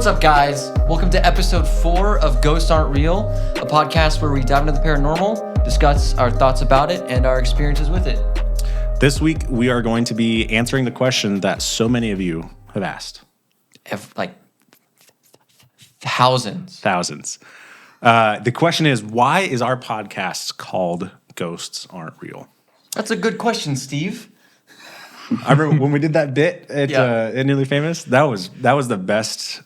What's up, guys? Welcome to episode 4 of Ghosts Aren't Real, a podcast where we dive into the paranormal, discuss our thoughts about it, and our experiences with it. This week, we are going to be answering the question that so many of you have asked. Thousands. The question is, why is our podcast called Ghosts Aren't Real? That's a good question, Steve. I remember when we did that bit at Nearly Famous. That was the best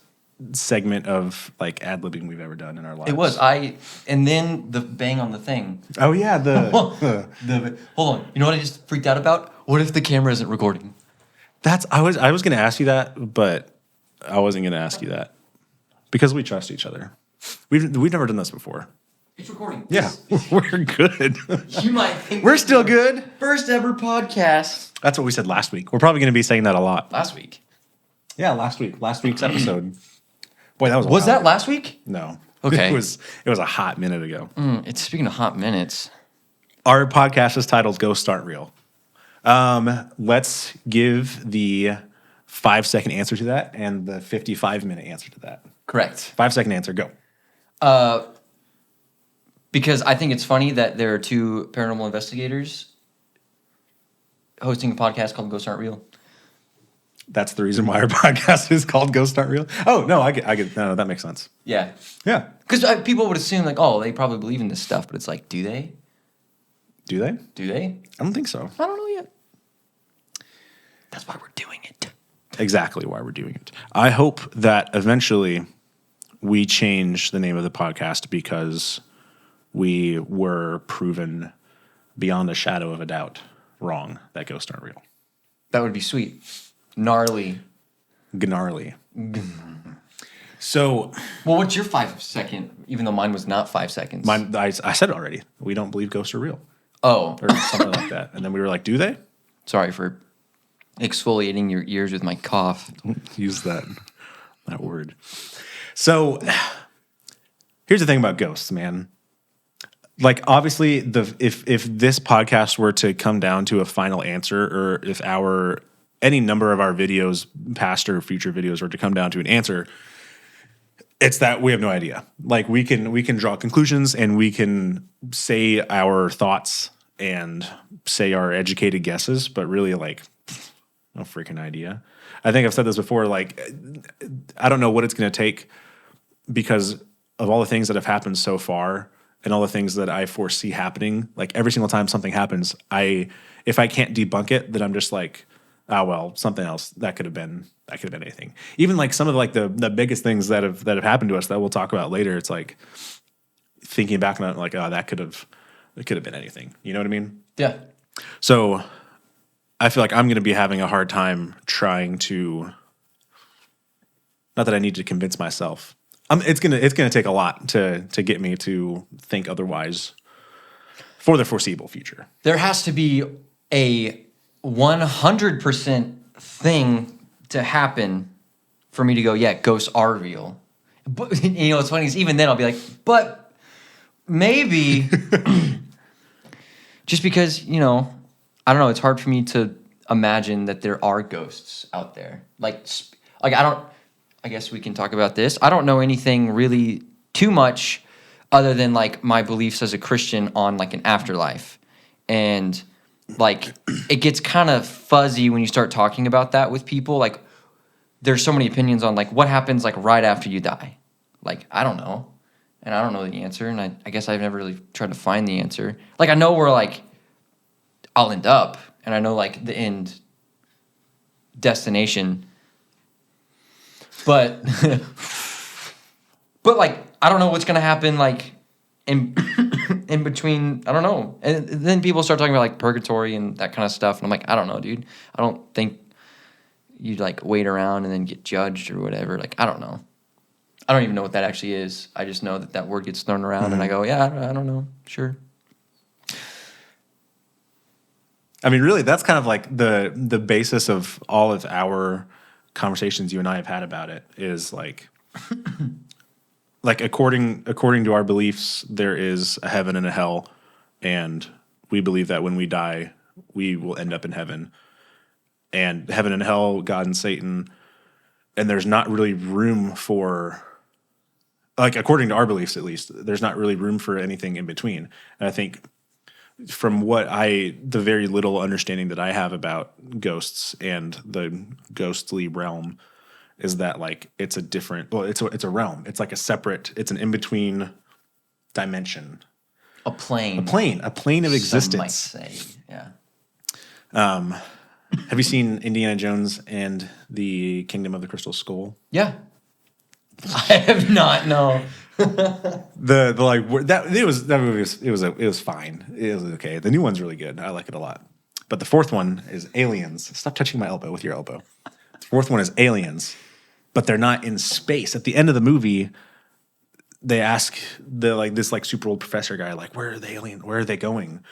segment of like ad-libbing we've ever done in our lives. It was. And then the bang on the thing. Oh yeah, Hold on. You know what I just freaked out about? What if the camera isn't recording? I was going to ask you that, but I wasn't going to ask you that because we trust each other. We've never done this before. It's recording. Yeah, we're good. You might think we're still good. First ever podcast. That's what we said last week. We're probably going to be saying that a lot. Last week? Yeah, last week. Last week's episode. Boy, that was. Was that last week? No. Okay. It was a hot minute ago. It's speaking of hot minutes. Our podcast is titled Ghosts Aren't Real. Let's give the 5-second answer to that and the 55-minute answer to that. Correct. 5-second answer, go. Because I think it's funny that there are two paranormal investigators hosting a podcast called Ghosts Aren't Real. That's the reason why our podcast is called Ghosts Aren't Real. Oh, no, I get no, that makes sense. Yeah. Yeah. Because people would assume, like, oh, they probably believe in this stuff, but it's like, do they? Do they? Do they? I don't think so. I don't know yet. That's why we're doing it. Exactly why we're doing it. I hope that eventually we change the name of the podcast because we were proven beyond a shadow of a doubt wrong that ghosts aren't real. That would be sweet. Gnarly. Gnarly. So, well, what's your 5-second? Even though mine was not 5 seconds. I said it already. We don't believe ghosts are real. Oh, or something like that. And then we were like, "Do they?" Sorry for exfoliating your ears with my cough. Don't use that word. So, here's the thing about ghosts, man. Like, obviously, if this podcast were to come down to a final answer, or if any number of our videos, past or future videos, were to come down to an answer, it's that we have no idea. Like, we can draw conclusions and we can say our thoughts and say our educated guesses, but really, like, no freaking idea. I think I've said this before. Like, I don't know what it's going to take because of all the things that have happened so far. And all the things that I foresee happening, like every single time something happens, if I can't debunk it, then I'm just like, well, something else that could have been anything. Even like some of like the biggest things that have happened to us that we'll talk about later. It's like thinking back on it, like, oh, it could have been anything. You know what I mean? Yeah. So I feel like I'm going to be having a hard time trying to. Not that I need to convince myself. It's gonna take a lot to get me to think otherwise for the foreseeable future. There has to be a 100% thing to happen for me to go, yeah, ghosts are real. But what's funny is even then I'll be like, but maybe just because I don't know. It's hard for me to imagine that there are ghosts out there. Like I don't. I guess we can talk about this. I don't know anything really too much other than like my beliefs as a Christian on like an afterlife. And like it gets kind of fuzzy when you start talking about that with people. Like there's so many opinions on like what happens like right after you die. Like I don't know. And I don't know the answer. And I guess I've never really tried to find the answer. Like I know where like I'll end up. And I know like the end destination. But like I don't know what's gonna happen like in between. I don't know. And then people start talking about like purgatory and that kind of stuff, and I'm like, I don't know, dude. I don't think you'd like wait around and then get judged or whatever. Like I don't know. I don't even know what that actually is. I just know that word gets thrown around, and I go, yeah, I don't know. Sure. I mean, really, that's kind of like the basis of all of our conversations you and I have had about it is like according to our beliefs, there is a heaven and a hell, and we believe that when we die, we will end up in heaven. And heaven and hell, God and Satan, and there's not really room for, like, according to our beliefs at least, there's not really room for anything in between. And I think from the very little understanding that I have about ghosts and the ghostly realm is that, like, it's a different, well, it's a realm. It's like it's an in-between dimension. A plane. A plane of existence. Some might say, yeah. Have you seen Indiana Jones and the Kingdom of the Crystal Skull? Yeah. I have not, no. The like that movie was fine. It was okay. The new one's really good. I like it a lot. But the fourth one is Aliens. Stop touching my elbow with your elbow. The fourth one is Aliens, but they're not in space. At the end of the movie, they ask this super old professor guy, like, where are the aliens? Where are they going?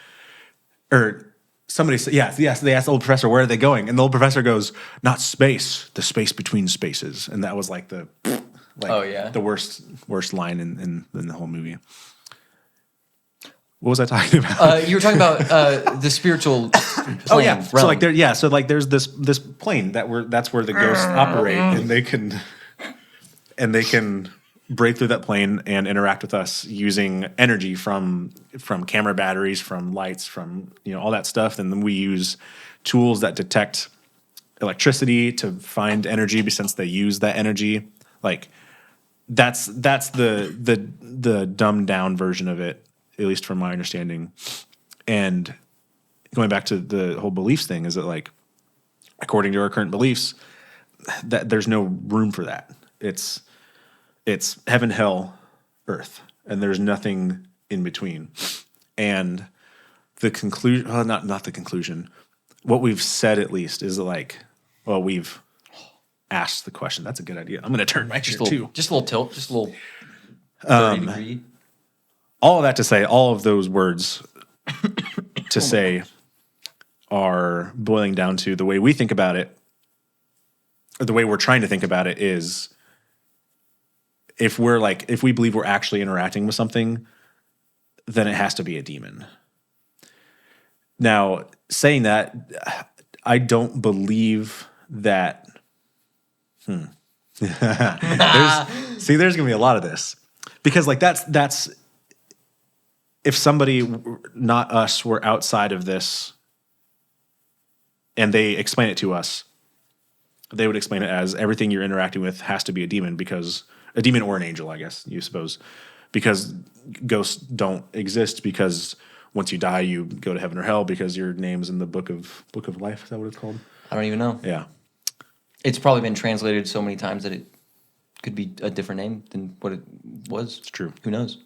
Or somebody said, yes, they asked the old professor, where are they going? And the old professor goes, not space, the space between spaces. And that was like the worst line in the whole movie. What was I talking about? You were talking about the spiritual plane. Oh yeah. Realm. So there's this plane that's where the ghosts operate, and they can break through that plane and interact with us using energy from camera batteries, from lights, from all that stuff. And then we use tools that detect electricity to find energy, since they use that energy. Like that's the dumbed down version of it, at least from my understanding. And going back to the whole beliefs thing, is that, like, according to our current beliefs, that there's no room for that. It's heaven, hell, earth, and there's nothing in between. And the conclusion, not the conclusion, what we've said at least is like, well, we've asked the question. That's a good idea. I'm going to turn my chair too. Just a little tilt, just a little 30 degree. All of that to say, all of those words to say are boiling down to the way we think about it, or the way we're trying to think about it is, if we believe we're actually interacting with something, then it has to be a demon. Now, saying that, I don't believe that. There's going to be a lot of this, because like that's if somebody, not us, were outside of this and they explain it to us, they would explain it as everything you're interacting with has to be a demon, because a demon or an angel, I guess you suppose, because ghosts don't exist, because once you die, you go to heaven or hell because your name's in the book of life. Is that what it's called? I don't even know. Yeah. It's probably been translated so many times that it could be a different name than what it was. It's true. Who knows?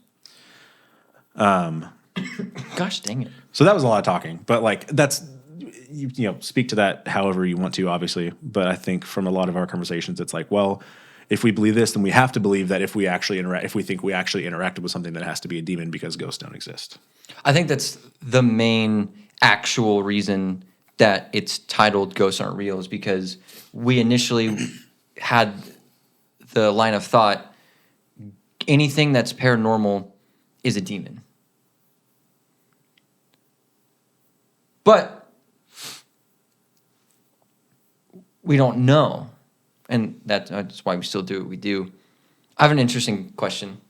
Gosh dang it. So that was a lot of talking, but like that's, speak to that however you want to, obviously. But I think from a lot of our conversations, it's like, well, if we believe this, then we have to believe that if we think we actually interacted with something, that has to be a demon, because ghosts don't exist. I think that's the main actual reason that it's titled Ghosts Aren't Real, is because we initially had the line of thought, anything that's paranormal is a demon. But we don't know. And that's why we still do what we do. I have an interesting question.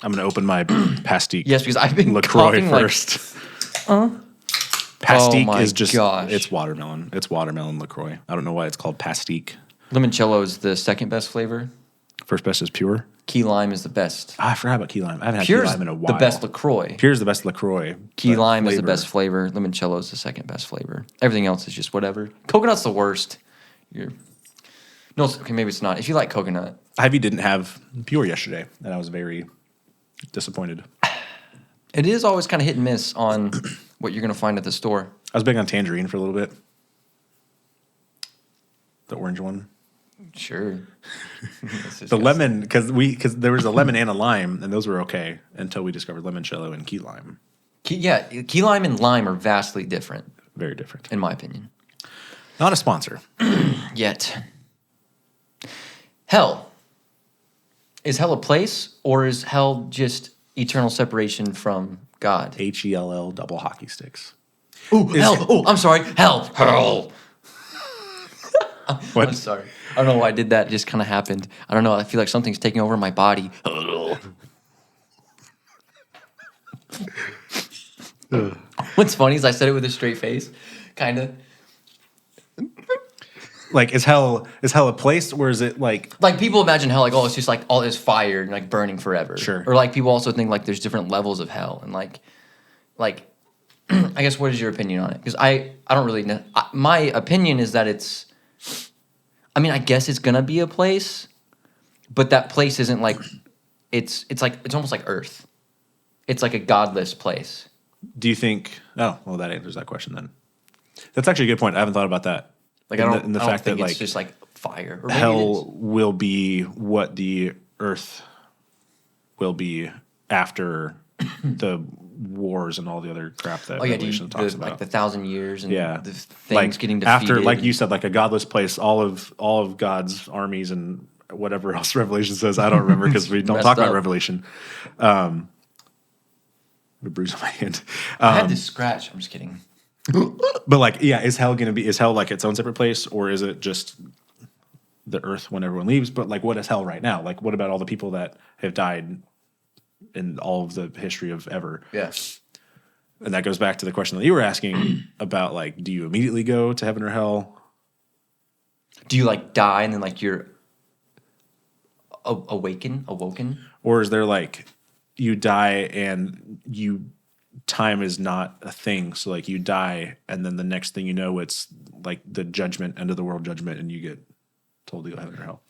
I'm going to open my pastique. Yes, because I've been LaCroix coughing first. Pastique is just, gosh. It's watermelon. It's watermelon LaCroix. I don't know why it's called pastique. Limoncello is the second best flavor. First best is pure. Key lime is the best. I forgot about key lime. I haven't had Pure's key lime in a while. the best LaCroix. Pure's the best LaCroix. Key lime is the best flavor. Limoncello is the second best flavor. Everything else is just whatever. Coconut's the worst. No, okay, maybe it's not. If you like coconut. Ivy didn't have pure yesterday, and I was very disappointed. It is always kind of hit and miss on what you're going to find at the store. I was big on tangerine for a little bit. The orange one. Sure. The lemon, because there was a lemon and a lime, and those were okay until we discovered limoncello and key lime. Key lime and lime are vastly different. Very different. In my opinion. Not a sponsor. Yet. Hell. Is hell a place, or is hell just eternal separation from God? HELL double hockey sticks. Ooh, hell. Oh, I'm sorry. Hell. Hell. What? I'm sorry. I don't know why I did that. It just kind of happened. I don't know. I feel like something's taking over my body. What's funny is I said it with a straight face, kind of. Like, is hell a place, or is it like? Like people imagine hell like, oh, it's just like all this fire and like burning forever. Sure. Or like people also think like there's different levels of hell and like I guess what is your opinion on it? Because I don't really know. My opinion is that it's. I mean, I guess it's gonna be a place, but that place isn't like. It's like it's almost like Earth. It's like a godless place. Do you think? Oh, well, that answers that question then. That's actually a good point. I haven't thought about that. Like I don't think it's just like fire. Or maybe hell will be what the Earth will be after the wars and all the other crap that Revelation talks about. Like the 1,000 years and Yeah, the things like getting defeated. after, like you said, like a godless place. All of God's armies and whatever else Revelation says. I don't remember because we don't talk about Revelation. A bruise on my hand. I had this scratch. I'm just kidding. But like, yeah, is hell like its own separate place, or is it just the Earth when everyone leaves? But like, what is hell right now? Like, what about all the people that have died in all of the history of ever? Yeah. And that goes back to the question that you were asking about, like, do you immediately go to heaven or hell? Do you like die and then like you're awoken? Or is there like you die and time is not a thing, so like you die and then the next thing you know it's like the judgment, end of the world judgment, and you get told to go heaven or hell?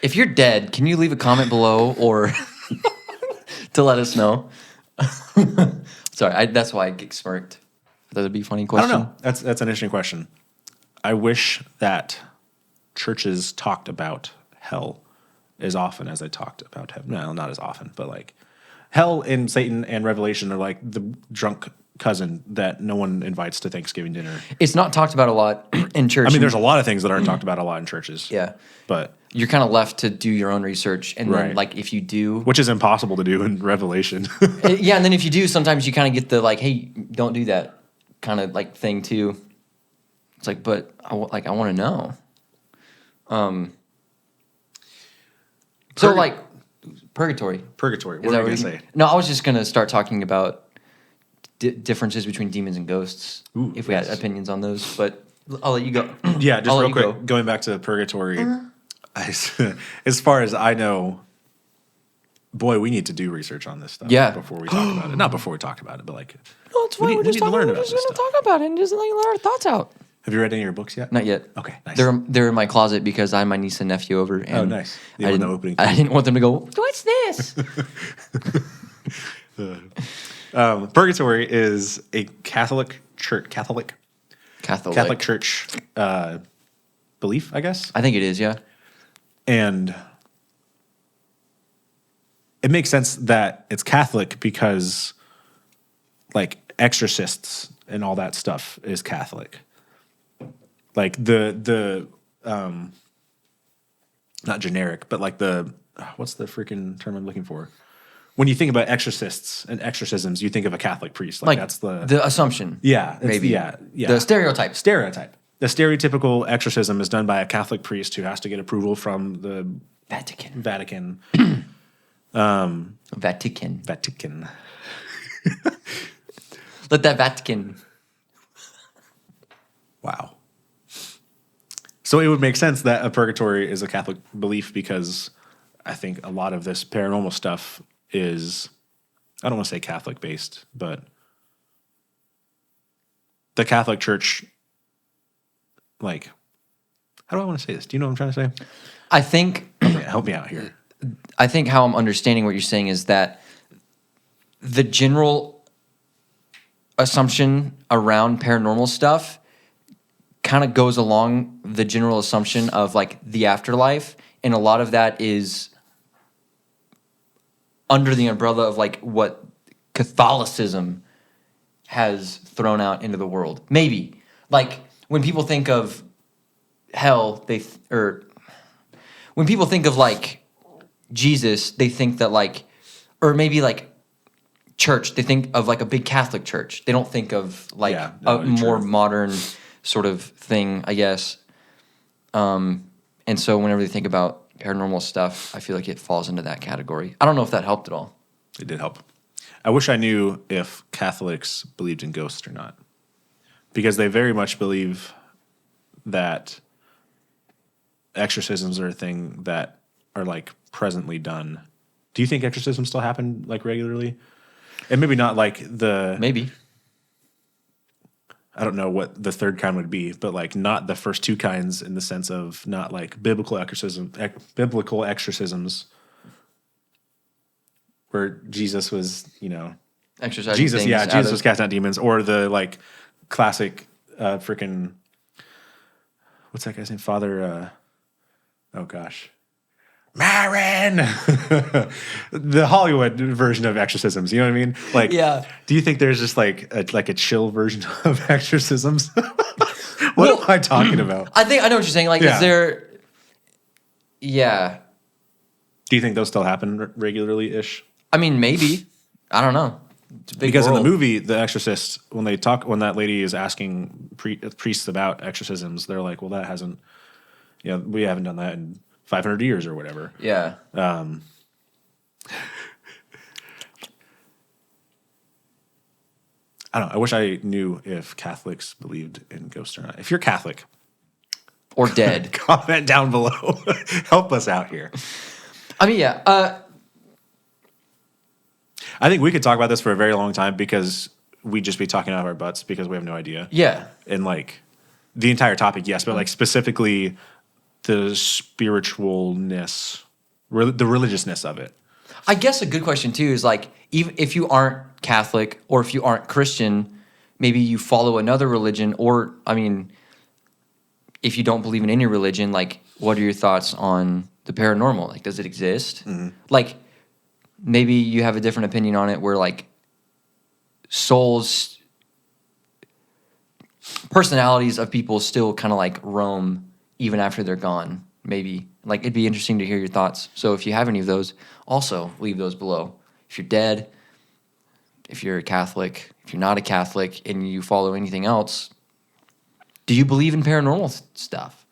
If you're dead, can you leave a comment below or to let us know? Sorry, that's why I get smirked. That'd be a funny question. I don't know. That's an interesting question. I wish that churches talked about hell as often as they talked about heaven. No, not as often, but like hell and Satan and Revelation are like the drunk cousin that no one invites to Thanksgiving dinner. It's not talked about a lot in church. I mean, there's a lot of things that aren't talked about a lot in churches. Yeah. But you're kind of left to do your own research. And then, like, if you do... Which is impossible to do in Revelation. Yeah, and then if you do, sometimes you kind of get the, like, hey, don't do that kind of, like, thing, too. It's like, but, I want to know. So, like, purgatory. Purgatory. What are you going to say? No, I was just going to start talking about differences between demons and ghosts, if we had opinions on those. But I'll let you go. Yeah, just real quick, going back to purgatory. As far as I know, boy, we need to do research on this stuff before we talk about it. Not before we talk about it, but like, no, it's fine. We're just going to talk about it and just let our thoughts out. Have you read any of your books yet? Not yet. Okay, nice. They're in my closet because I had my niece and nephew over. And nice. I didn't want them to go, what's this? Purgatory is a Catholic church belief, I guess. I think it is, yeah. And it makes sense that it's Catholic because, like, exorcists and all that stuff is Catholic. Like the not generic, but like what's the freaking term I'm looking for? When you think about exorcists and exorcisms, you think of a Catholic priest. Like that's the assumption. Yeah, maybe. Yeah. The stereotype. The stereotypical exorcism is done by a Catholic priest who has to get approval from the Vatican. Vatican. Let that Vatican. Wow. So it would make sense that a purgatory is a Catholic belief because I think a lot of this paranormal stuff is, I don't want to say Catholic based, but the Catholic Church, like, how do I want to say this? Do you know what I'm trying to say? I think... Help me out here. I think how I'm understanding what you're saying is that the general assumption around paranormal stuff kind of goes along the general assumption of, like, the afterlife, and a lot of that is under the umbrella of, like, what Catholicism has thrown out into the world. Maybe. Like, when people think of hell, when people think of, like, Jesus, they think that, like, or maybe, like, church, they think of, like, a big Catholic church. They don't think of, like, a more modern sort of thing, I guess. And so whenever they think about paranormal stuff, I feel like it falls into that category. I don't know if that helped at all. It did help. I wish I knew if Catholics believed in ghosts or not, because they very much believe that exorcisms are a thing that are like presently done. Do you think exorcisms still happen like regularly? And maybe not like Maybe. I don't know what the third kind would be, but like not the first two kinds in the sense of not like biblical exorcisms where Jesus was, Exercising Jesus things was casting out demons, or the like classic freaking what's that guy's name? Father oh gosh. Marin, the Hollywood version of exorcisms. You know what I mean? Like, Yeah. Do you think there's just like a chill version of exorcisms? What am I talking about? I think I know what you're saying. Like, Yeah. is there? Yeah. Do you think those still happen regularly ish? I mean, maybe. I don't know. It's a big Because in world. the movie, The Exorcist, when that lady is asking priests about exorcisms, they're like, "Well, that hasn't, we haven't done that in 500 years or whatever." Yeah. I don't know. I wish I knew if Catholics believed in ghosts or not. If you're Catholic, Or dead. comment down below. Help us out here. I mean, yeah. I think we could talk about this for a very long time because we'd just be talking out of our butts because we have no idea. Yeah. And like the entire topic, yes, but like specifically the spiritualness, the religiousness of it. I guess a good question too is like, even if you aren't Catholic or if you aren't Christian, maybe you follow another religion, or I mean, if you don't believe in any religion, like, what are your thoughts on the paranormal? Like, does it exist? Mm-hmm. Like, maybe you have a different opinion on it, where like souls, personalities of people still kind of like roam even after they're gone. Maybe like it'd be interesting to hear your thoughts. So if you have any of those, also leave those below. If you're dead, if you're a Catholic, if you're not a Catholic, and you follow anything else, do you believe in paranormal stuff?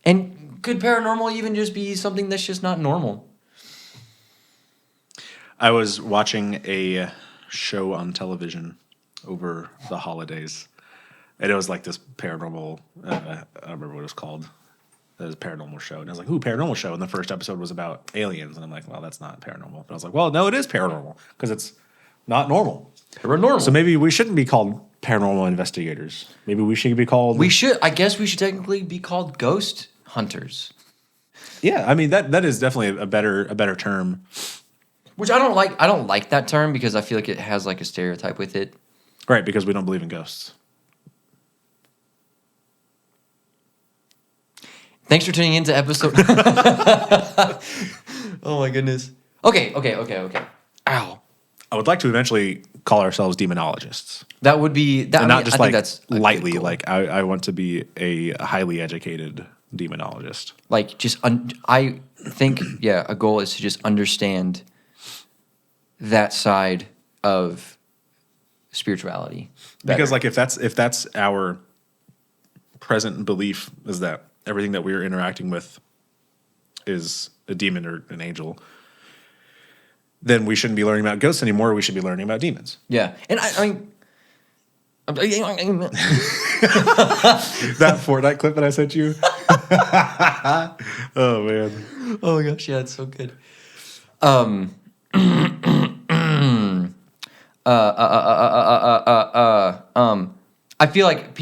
And could paranormal even just be something that's just not normal? I was watching a show on television over the holidays, and it was like this paranormal, I don't remember what it was called. It was a paranormal show. And I was like, ooh, paranormal show. And the first episode was about aliens. And I'm like, well, that's not paranormal. But I was like, well, no, it is paranormal because it's not normal. Paranormal. So maybe we shouldn't be called paranormal investigators. Maybe we should be called... I guess we should technically be called ghost hunters. Yeah, I mean, that is definitely a better term. Which I don't like. I don't like that term because I feel like it has like a stereotype with it. Right, because we don't believe in ghosts. Thanks for tuning in to episode... Oh my goodness. Okay. Ow. I would like to eventually call ourselves demonologists. That would be... That, And I not mean, just I think like that's a good lightly, goal. like I want to be a highly educated demonologist. Like, just... I think, yeah, a goal is to just understand that side of spirituality better. Because like if that's our present belief is that everything that we're interacting with is a demon or an angel, then we shouldn't be learning about ghosts anymore. We should be learning about demons. Yeah. And I mean... That Fortnite clip that I sent you. Oh man. Oh my gosh, yeah, it's so good. I feel like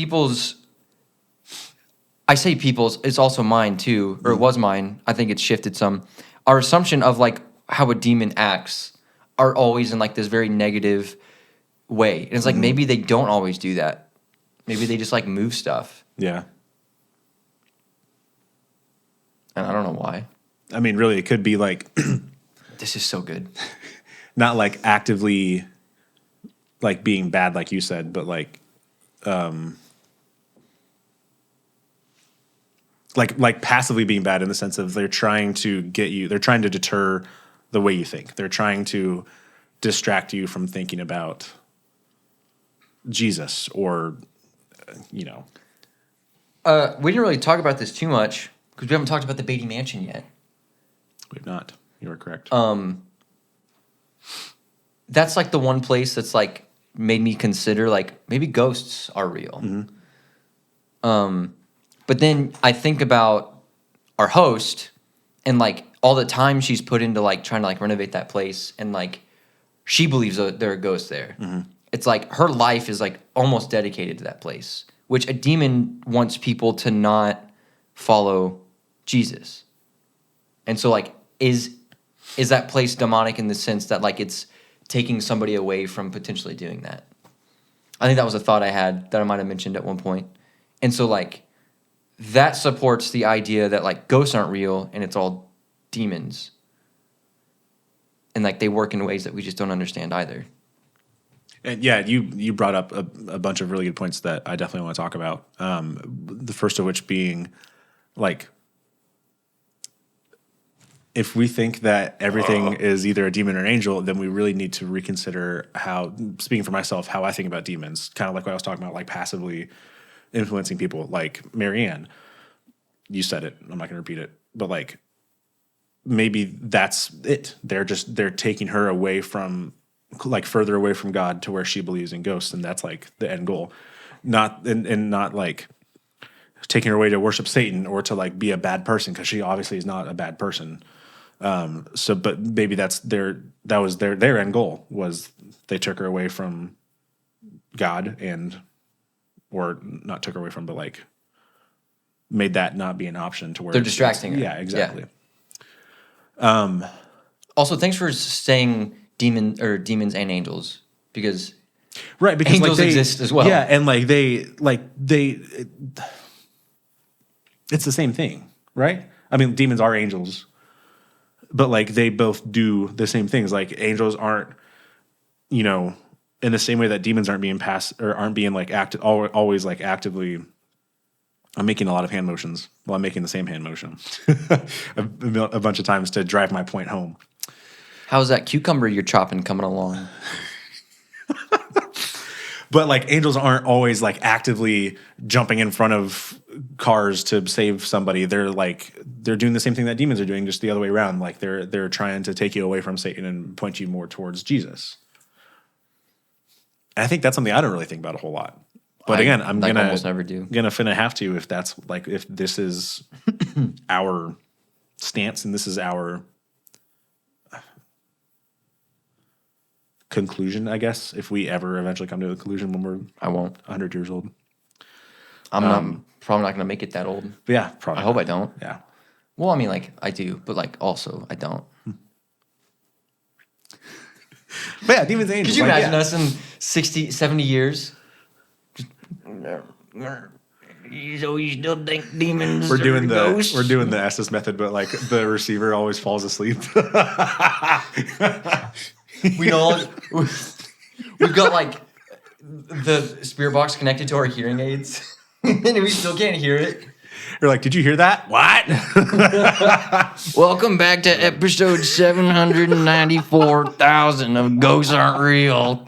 I say people's, it's also mine too, or it was mine. I think it's shifted some. Our assumption of like how a demon acts are always in like this very negative way. And it's like maybe they don't always do that. Maybe they just like move stuff. Yeah. And I don't know why. I mean, really, it could be like This is so good. not like actively like being bad, like you said, but like passively being bad in the sense of they're trying to get you, they're trying to deter the way you think. They're trying to distract you from thinking about Jesus or, We didn't really talk about this too much because we haven't talked about the Beatty Mansion yet. We've not. You are correct. That's like the one place that's like made me consider like maybe ghosts are real. But then I think about our host and like all the time she's put into like trying to like renovate that place, and like she believes there are ghosts there. It's like her life is like almost dedicated to that place, which a demon wants people to not follow Jesus. And so like is that place demonic in the sense that like it's taking somebody away from potentially doing that? I think that was a thought I had that I might have mentioned at one point. And so like that supports the idea that like ghosts aren't real and it's all demons. And like they work in ways that we just don't understand either. And yeah, you brought up a bunch of really good points that I definitely want to talk about. The first of which being like, if we think that everything is either a demon or an angel, then we really need to reconsider how, speaking for myself, how I think about demons. Kind of like what I was talking about, like passively influencing people, like Marianne. You said it. I'm not going to repeat it. But like, maybe that's it. They're taking her away from, like further away from God to where she believes in ghosts. And that's like the end goal. Not like taking her away to worship Satan or to like be a bad person, because she obviously is not a bad person. But maybe that was their end goal, was they took her away from God or not took her away from, but like made that not be an option to where They're distracting her. Yeah, exactly. Yeah. Also, thanks for saying demons and angels, because right, because angels like exist as well. Yeah, and like they it's the same thing, right? I mean, demons are angels, but like they both do the same things. Like angels aren't, in the same way that demons aren't being like always like actively. I'm making a lot of hand motions. Well, I'm making the same hand motion a bunch of times to drive my point home. How's that cucumber you're chopping coming along? But like angels aren't always like actively jumping in front of cars to save somebody. They're doing the same thing that demons are doing, just the other way around. Like they're trying to take you away from Satan and point you more towards Jesus. And I think that's something I don't really think about a whole lot. But again, I'm gonna almost never do. Finna have to, if that's like, if this is our stance and this is our conclusion, I guess, if we ever eventually come to a conclusion when we're I won't. 100 years old. I'm probably not going to make it that old. But yeah, probably. I hope I don't. Yeah. Well, I mean, like, I do, but like, also, I don't. But yeah, demons and angels. Could you imagine us in 60, 70 years? So you still think demons We're doing ghosts? We're doing the SS method, but like the receiver always falls asleep. We've got like the spirit box connected to our hearing aids, and we still can't hear it. You're like, did you hear that? What? Welcome back to episode 794,000 of Ghosts Aren't Real.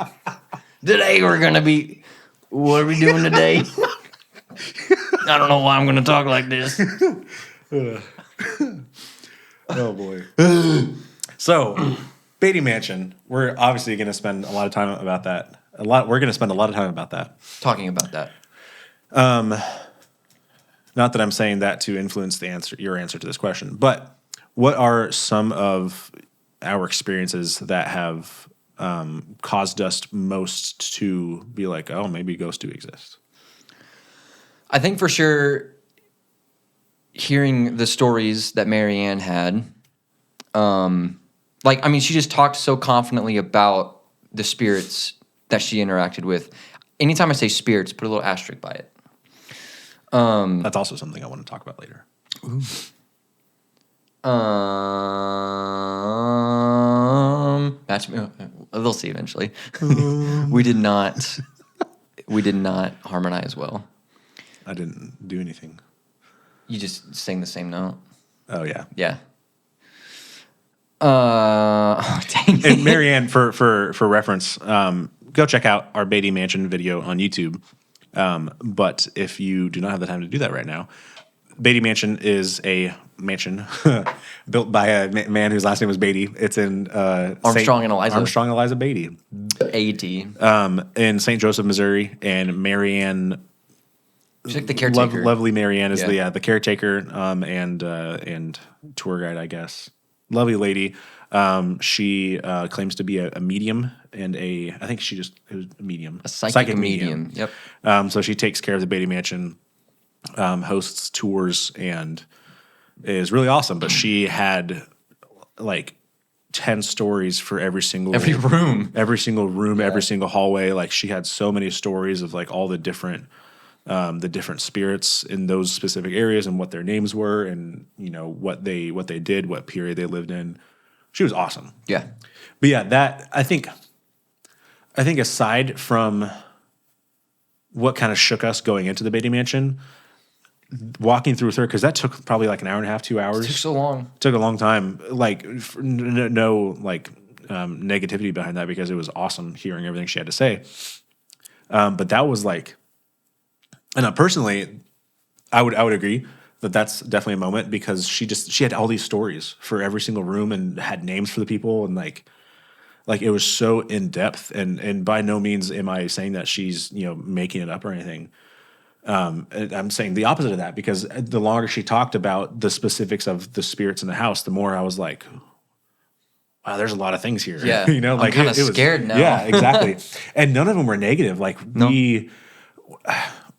Today we're gonna be. What are we doing today? I don't know why I'm gonna talk like this. Oh boy. So, Beatty Mansion. We're obviously going to spend a lot of time about that. We're going to spend a lot of time about that. Talking about that. Not that I'm saying that to influence your answer to this question, but what are some of our experiences that have caused us most to be like, oh, maybe ghosts do exist? I think for sure, hearing the stories that Marianne had, she just talked so confidently about the spirits that she interacted with. Anytime I say spirits, put a little asterisk by it. That's also something I want to talk about later. They'll see eventually. We did not harmonize well. I didn't do anything. You just sang the same note. Oh yeah. Yeah. Dang it. And Marianne, for reference, go check out our Beatty Mansion video on YouTube. But if you do not have the time to do that right now, Beatty Mansion is a mansion built by a man whose last name was Beatty. It's in Armstrong and Eliza. Armstrong and Eliza Beatty. A.T. In St. Joseph, Missouri, and Marianne. She's like the caretaker. Lovely Marianne is the caretaker and tour guide, I guess. Lovely lady. She claims to be a medium and I think it was a medium. A psychic medium. Yep. So she takes care of the Beatty Mansion, hosts tours, and is really awesome. But she had like 10 stories for every single room, every single hallway. Like she had so many stories of like all the different spirits in those specific areas and what their names were, and what they did, what period they lived in. She was awesome. Yeah. But yeah, that I think aside from what kind of shook us going into the Beatty Mansion, walking through with her, because that took probably like an hour and a half, 2 hours. It took so long. It took a long time. Like no negativity behind that, because it was awesome hearing everything she had to say. But that was like, and personally, I would agree that that's definitely a moment, because she had all these stories for every single room and had names for the people, and like it was so in depth, and by no means am I saying that she's making it up or anything. I'm saying the opposite of that, because the longer she talked about the specifics of the spirits in the house, the more I was like, wow, there's a lot of things here. Yeah. Like I'm kind of scared now. Yeah, exactly. And none of them were negative. Like No.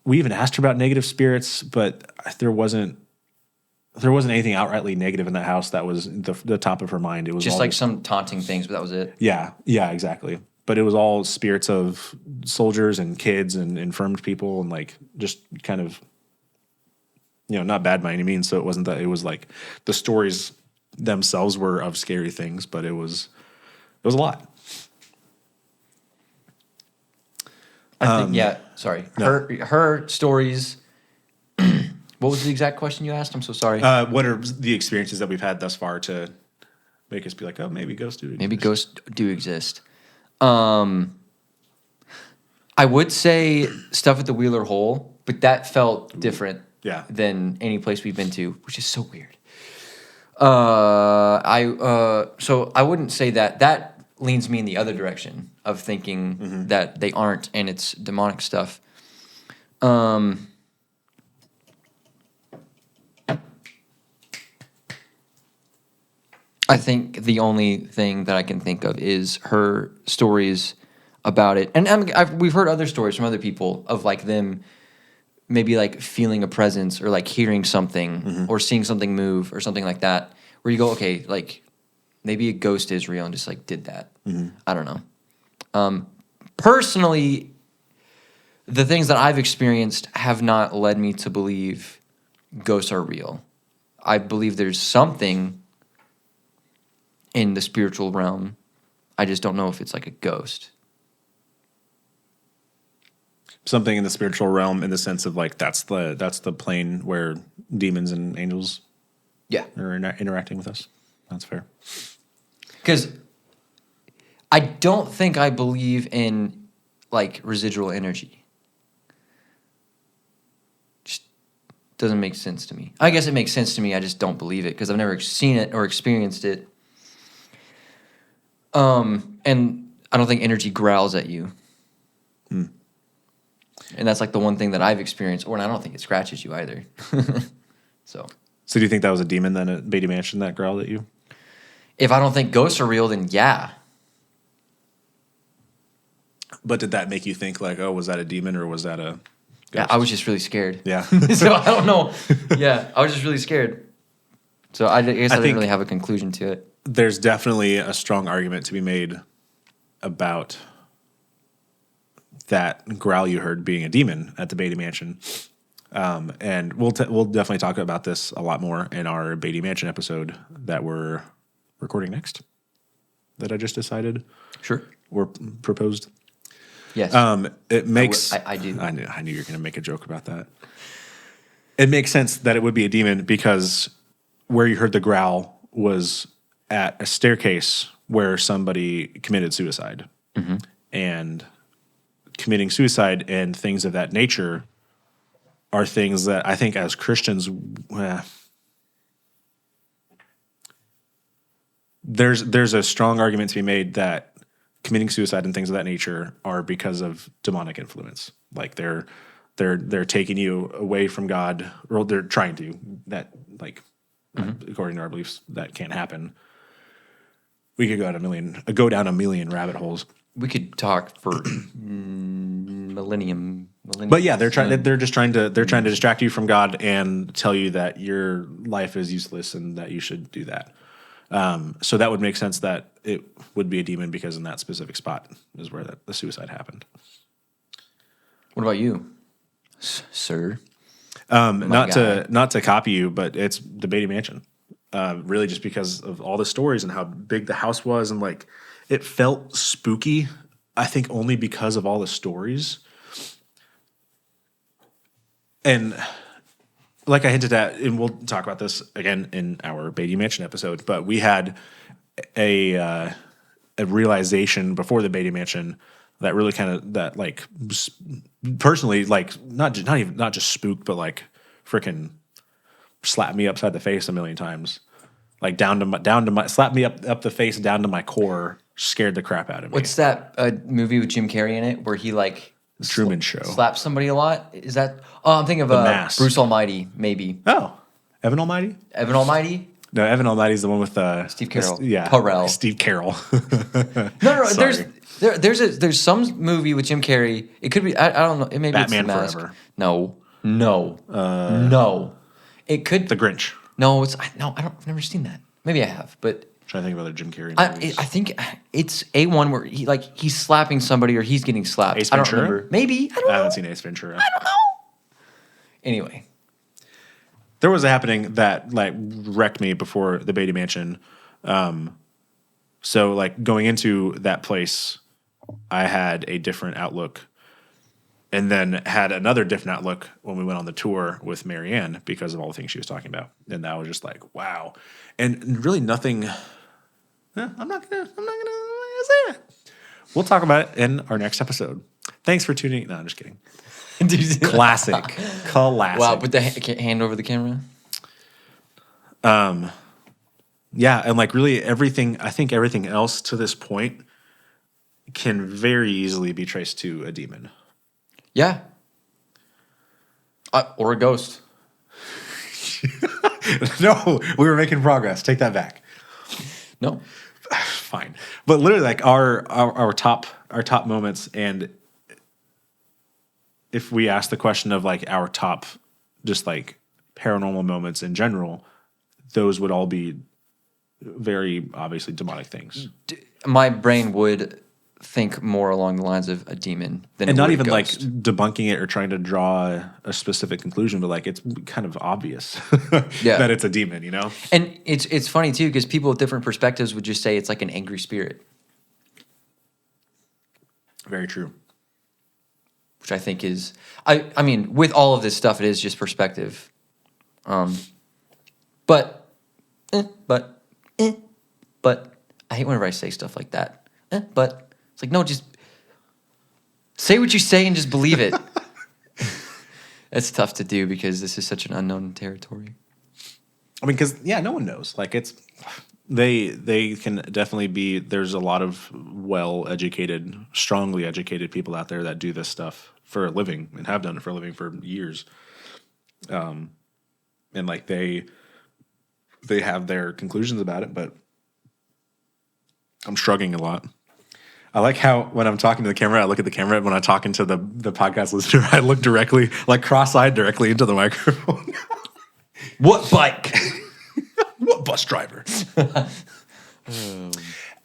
We even asked her about negative spirits, but there wasn't anything outrightly negative in that house that was the top of her mind. It was Just all like some taunting things, but that was it. yeah, exactly. But it was all spirits of soldiers and kids and infirmed people, and like just kind of, not bad by any means. So it wasn't that, it was like the stories themselves were of scary things, but it was a lot. I think, sorry. No. Her stories. What was the exact question you asked? I'm so sorry. What are the experiences that we've had thus far to make us be like, oh, maybe ghosts do exist? Maybe ghosts do exist. I would say stuff at the Wheeler Hole, but that felt different than any place we've been to, which is so weird. So I wouldn't say that. That leans me in the other direction of thinking that they aren't, and it's demonic stuff. I think the only thing that I can think of is her stories about it. And we've heard other stories from other people of like them maybe like feeling a presence or like hearing something or seeing something move or something like that, where you go, okay, like maybe a ghost is real and just like did that. I don't know. Personally, the things that I've experienced have not led me to believe ghosts are real. I believe there's something in the spiritual realm. I just don't know if it's like a ghost. Something in the spiritual realm, in the sense of like that's the plane where demons and angels are interacting with us. That's fair. Because I don't think I believe in like residual energy. Just doesn't make sense to me. I guess it makes sense to me. I just don't believe it because I've never seen it or experienced it. And I don't think energy growls at you. And that's like the one thing that I've experienced. Or I don't think it scratches you either. So do you think that was a demon then at Beatty Mansion that growled at you? If I don't think ghosts are real, then yeah. But did that make you think like, oh, was that a demon or was that a ghost? Yeah, I was just really scared. Yeah. So I don't know. Yeah, I was just really scared. So I guess I didn't think really have a conclusion to it. There's definitely a strong argument to be made about that growl you heard being a demon at the Beatty Mansion. And we'll definitely talk about this a lot more in our Beatty Mansion episode that we're recording next, that I just decided. Sure. Or proposed. Yes. It makes... I do. I knew you were going to make a joke about that. It makes sense that it would be a demon because where you heard the growl was at a staircase where somebody committed suicide. And committing suicide and things of that nature are things that I think as Christians, there's a strong argument to be made that committing suicide and things of that nature are because of demonic influence. Like they're taking you away from God, or they're trying to. That like according to our beliefs, that can't happen. We could go down a million rabbit holes. We could talk for millennium. But yeah, they're just trying to distract you from God and tell you that your life is useless and that you should do that. So that would make sense that it would be a demon because in that specific spot is where the suicide happened. What about you, sir? Not to copy you, but it's the Beatty Mansion. Really just because of all the stories and how big the house was, and like it felt spooky, I think only because of all the stories. And like I hinted at, and we'll talk about this again in our Beatty Mansion episode, but we had a realization before the Beatty Mansion that really kind of that like personally like not just spooked, but like freaking slapped me upside the face a million times. Like down to my slapped me up the face down to my core, scared the crap out of me. What's that movie with Jim Carrey in it where he like Truman Show slaps somebody a lot? Is that? Oh, I'm thinking of Mask. Bruce Almighty, maybe. Oh, Evan Almighty? Evan Almighty? No, Evan Almighty's the one with Steve Carell. Carell. Steve Carell. No. Sorry. There's some movie with Jim Carrey. It could be. I don't know. Maybe Batman it's The Mask. Forever. No. No. It could. The Grinch. No, I've never seen that. Maybe I have, but I'm trying to think of other Jim Carrey movies. I think it's a one where he's slapping somebody or he's getting slapped. Ace I don't Ventura? remember. Maybe. I haven't seen Ace Ventura. I don't know. Anyway, there was a happening that like wrecked me before the Beatty Mansion. So like going into that place, I had a different outlook, and then had another different outlook when we went on the tour with Marianne because of all the things she was talking about. And that was just like, wow. And really nothing. I'm not gonna say it. We'll talk about it in our next episode. Thanks for tuning in. No, I'm just kidding. Classic. Wow, put the hand over the camera. Yeah, and like really everything, I think everything else to this point can very easily be traced to a demon. Yeah. Or a ghost. No, we were making progress. Take that back. No. Fine. But literally like our top moments, and if we ask the question of like our top just like paranormal moments in general, those would all be very obviously demonic things. My brain would think more along the lines of a demon than and it not would even a like ghost. debunking it or trying to draw a specific conclusion, but like it's kind of obvious Yeah. that it's a demon, you know? And it's funny too because people with different perspectives would just say it's like an angry spirit, Very true. which I think is I mean with all of this stuff it is just perspective. But I hate whenever I say stuff like that. But it's like no, just say what you say and just believe it. It's tough to do because this is such an unknown territory. I mean, because no one knows. Like it's they can definitely be. There's a lot of well-educated, strongly educated people out there that do this stuff for a living and have done it for a living for years. And like they have their conclusions about it, but I'm shrugging a lot. I like how when I'm talking to the camera, I look at the camera. When I'm talking to the podcast listener, I look directly, like cross-eyed directly into the microphone. What bike? What bus driver?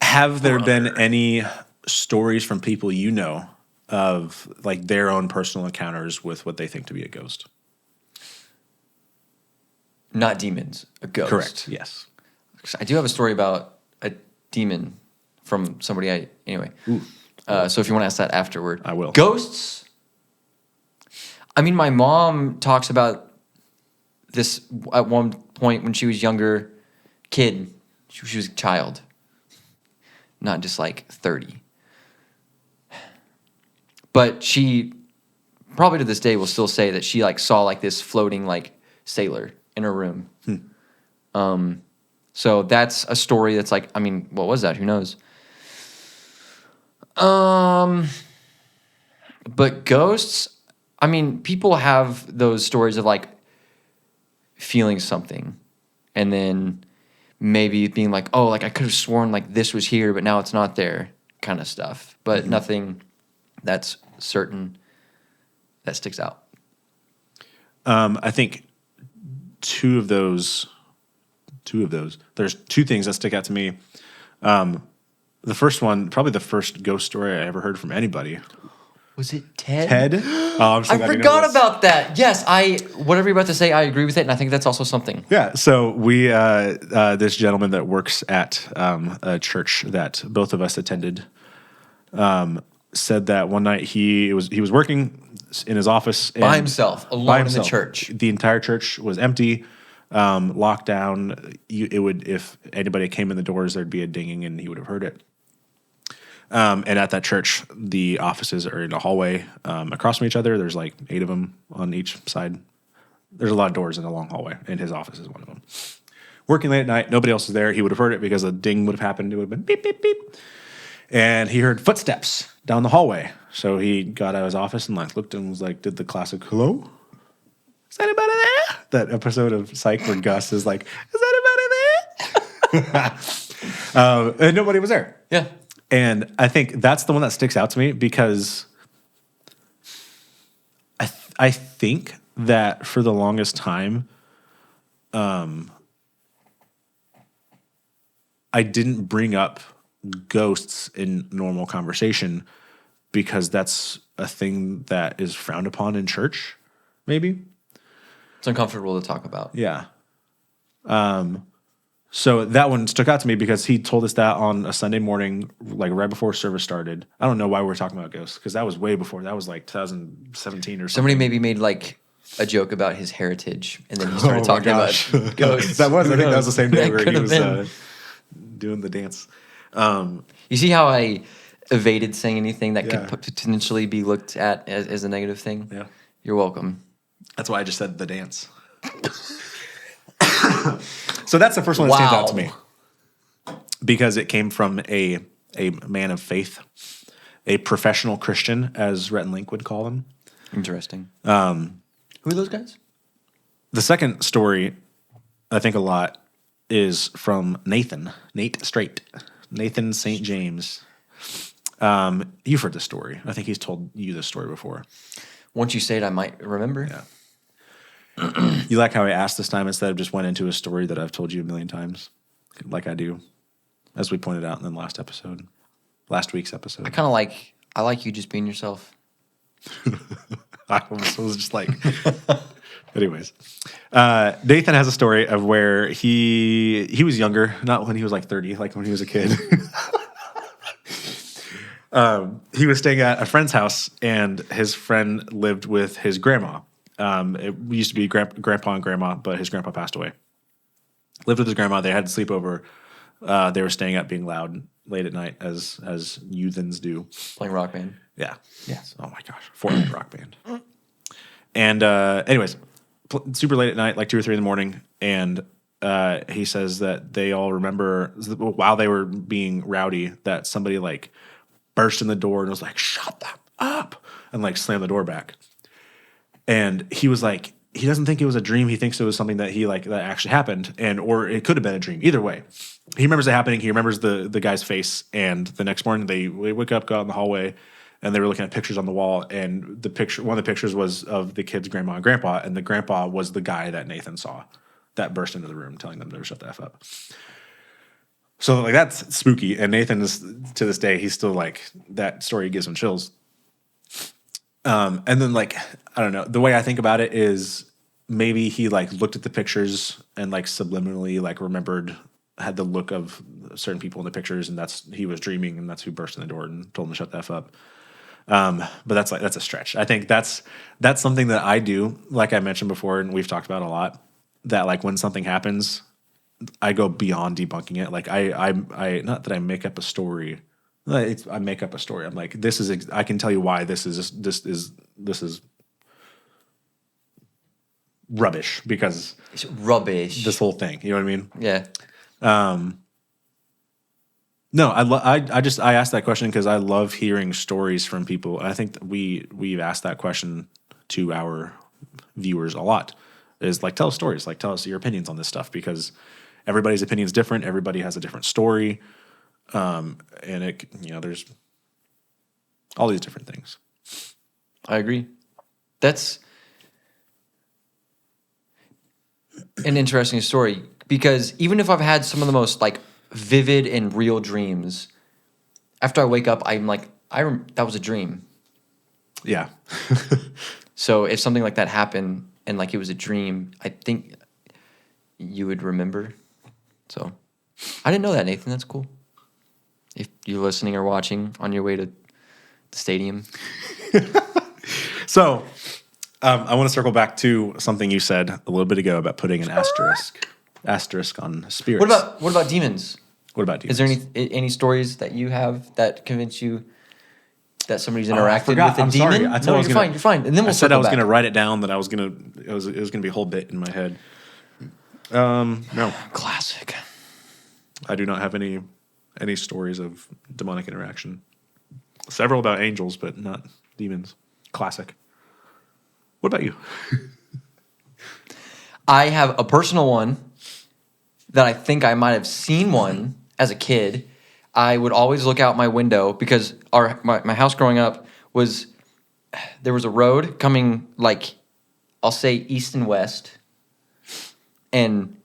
Have there been any stories from people you know of like their own personal encounters with what they think to be a ghost? Not demons, a ghost. Correct. Yes. I do have a story about a demon from somebody anyway. So if you want to ask that afterward. I will. Ghosts? I mean, my mom talks about this at one point when she was younger kid. She was a child. Not just like 30. But she probably to this day will still say that she like saw like this floating like sailor in her room. So that's a story that's like, I mean, what was that? Who knows? But ghosts, I mean, people have those stories of like feeling something and then maybe being like, oh, like I could have sworn like this was here, but now it's not there kind of stuff. But nothing that's certain that sticks out. I think two of those. There's two things that stick out to me. The first one, probably the first ghost story I ever heard from anybody. Was it Ted? Ted? Oh, I'm so I glad you know forgot this. about that. Yes, whatever you're about to say, I agree with it, and I think that's also something. Yeah, so we this gentleman that works at a church that both of us attended said that one night he was working in his office By himself, alone in the church. The entire church was empty, locked down. If anybody came in the doors, there'd be a dinging, and he would have heard it. And at that church, the offices are in a hallway across from each other. There's like 8 of them on each side. There's a lot of doors in a long hallway, and his office is one of them. Working late at night, nobody else is there. He would have heard it because a ding would have happened. It would have been beep, beep, beep. And he heard footsteps down the hallway. So he got out of his office and like looked and was like, did the classic, hello? Is anybody there? That episode of Psych where Gus is like, is anybody there? And nobody was there. Yeah. And I think that's the one that sticks out to me because I think that for the longest time, I didn't bring up ghosts in normal conversation because that's a thing that is frowned upon in church, maybe. It's uncomfortable to talk about. Yeah. So that one stuck out to me because he told us that on a Sunday morning, like right before service started. I don't know why we were talking about ghosts because that was way before. That was like 2017 or something. Somebody maybe made like a joke about his heritage, and then he started talking about ghosts. I think that was the same day That where he could have was been. doing the dance. You see how I evaded saying anything that Yeah. could potentially be looked at as a negative thing? Yeah. You're welcome. That's why I just said the dance. So that's the first one that stands out to me because it came from a man of faith, a professional Christian, as Rhett and Link would call him. Interesting. Who are those guys? The second story, I think a lot, is from Nate Straight, Nathan St. James. You've heard this story. I think he's told you this story before. Once you say it, I might remember. Yeah. You like how I asked this time instead of just went into a story that I've told you a million times, like I do, as we pointed out in the last week's episode. I like you just being yourself. I was just like, anyways. Nathan has a story of where he was younger, not when he was like 30, like when he was a kid. He was staying at a friend's house, and his friend lived with his grandma. It used to be grandpa and grandma, but his grandpa passed away. Lived with his grandma. They had to sleep over. They were staying up, being loud late at night, as youthens do. Playing Rock Band. Yeah. Yes. Oh my gosh. Fortnite Rock Band. And anyways, super late at night, like 2 or 3 in the morning, and he says that they all remember while they were being rowdy that somebody like burst in the door and was like, "Shut them up," and like slammed the door back. And he was like, he doesn't think it was a dream. He thinks it was something that that actually happened, or it could have been a dream. Either way, he remembers it happening. He remembers the guy's face. And the next morning, they wake up, go out in the hallway, and they were looking at pictures on the wall. And one of the pictures was of the kid's grandma and grandpa, and the grandpa was the guy that Nathan saw that burst into the room, telling them to shut the F up. So like that's spooky. And Nathan is, to this day, he's still like, that story gives him chills. And then like, I don't know, the way I think about it is maybe he like looked at the pictures and like subliminally like had the look of certain people in the pictures, and he was dreaming, and that's who burst in the door and told him to shut the F up. But that's a stretch. I think that's something that I do, like I mentioned before, and we've talked about a lot, that like when something happens, I go beyond debunking it. Like I not that I make up a story I make up a story. I'm like, I can tell you why this is rubbish because It's rubbish. this whole thing. You know what I mean? Yeah. No, I asked that question because I love hearing stories from people. And I think that we've asked that question to our viewers a lot. Is like, tell us stories, like tell us your opinions on this stuff, because everybody's opinion is different. Everybody has a different story, and there's all these different things. I agree. That's an interesting story because even if I've had some of the most like vivid and real dreams, after I wake up, I'm like, that was a dream. Yeah. So if something like that happened and like it was a dream, I think you would remember. So I didn't know that, Nathan. That's cool. If you're listening or watching on your way to the stadium. So I want to circle back to something you said a little bit ago about putting an asterisk on spirits. What about demons? What about demons? Is there any stories that you have that convince you that somebody's interacted with a I'm demon? sorry. I No, you're fine. And then we'll said I was going to write it down. That it was going to be a whole bit in my head. No, Classic. I do not have any stories of demonic interaction. Several about angels, but not demons. Classic. What about you? I have a personal one that I think I might have seen one as a kid. I would always look out my window because my house growing up there was a road coming like, I'll say east and west. And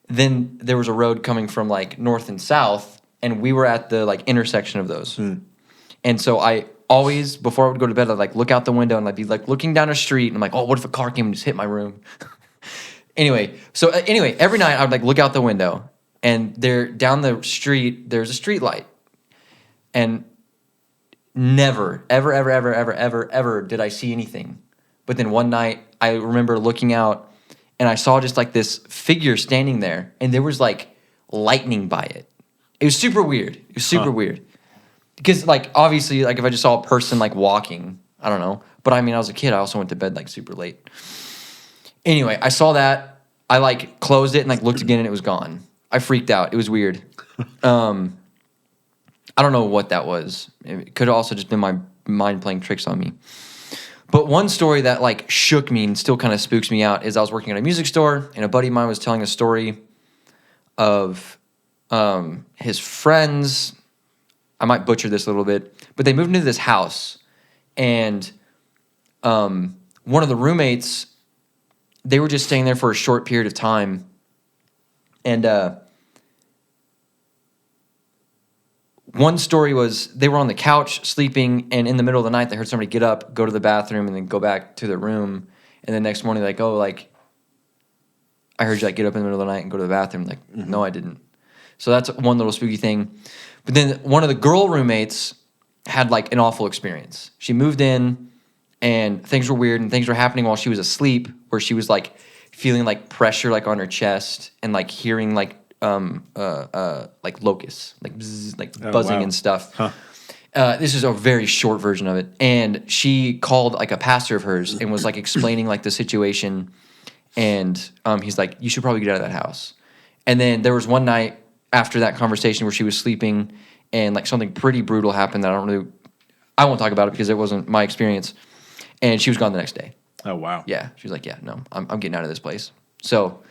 then there was a road coming from like north and south, and we were at the like intersection of those. And so I always, before I would go to bed, I'd like look out the window and I'd be like looking down a street and I'm like, oh, what if a car came and just hit my room? Anyway, every night I would like look out the window, and down the street there's a street light, and never, ever, ever, ever, ever, ever, ever did I see anything. But then one night I remember looking out, and I saw just like this figure standing there, and there was like lightning by it. It was super weird. It was super weird. Because like obviously like if I just saw a person like walking, I don't know. But I mean I was a kid. I also went to bed like super late. Anyway, I saw that. I like closed it and like looked again, and it was gone. I freaked out. It was weird. I don't know what that was. It could have also just been my mind playing tricks on me. But one story that like shook me and still kind of spooks me out is I was working at a music store, and a buddy of mine was telling a story of his friends. I might butcher this a little bit, but they moved into this house, and one of the roommates, they were just staying there for a short period of time, and one story was they were on the couch sleeping, and in the middle of the night they heard somebody get up, go to the bathroom, and then go back to their room. And the next morning, like, oh, like, I heard you like get up in the middle of the night and go to the bathroom. Like, no, I didn't. So that's one little spooky thing. But then one of the girl roommates had like an awful experience. She moved in, and things were weird, and things were happening while she was asleep, where she was like feeling like pressure like on her chest, and like hearing like locusts, like bzzz, like buzzing and stuff. Huh. This is a very short version of it. And she called like a pastor of hers and was like explaining like the situation. And he's like, you should probably get out of that house. And then there was one night after that conversation where she was sleeping, and like something pretty brutal happened that I won't talk about it because it wasn't my experience. And she was gone the next day. Oh, wow. Yeah. She was like, yeah, no, I'm getting out of this place. So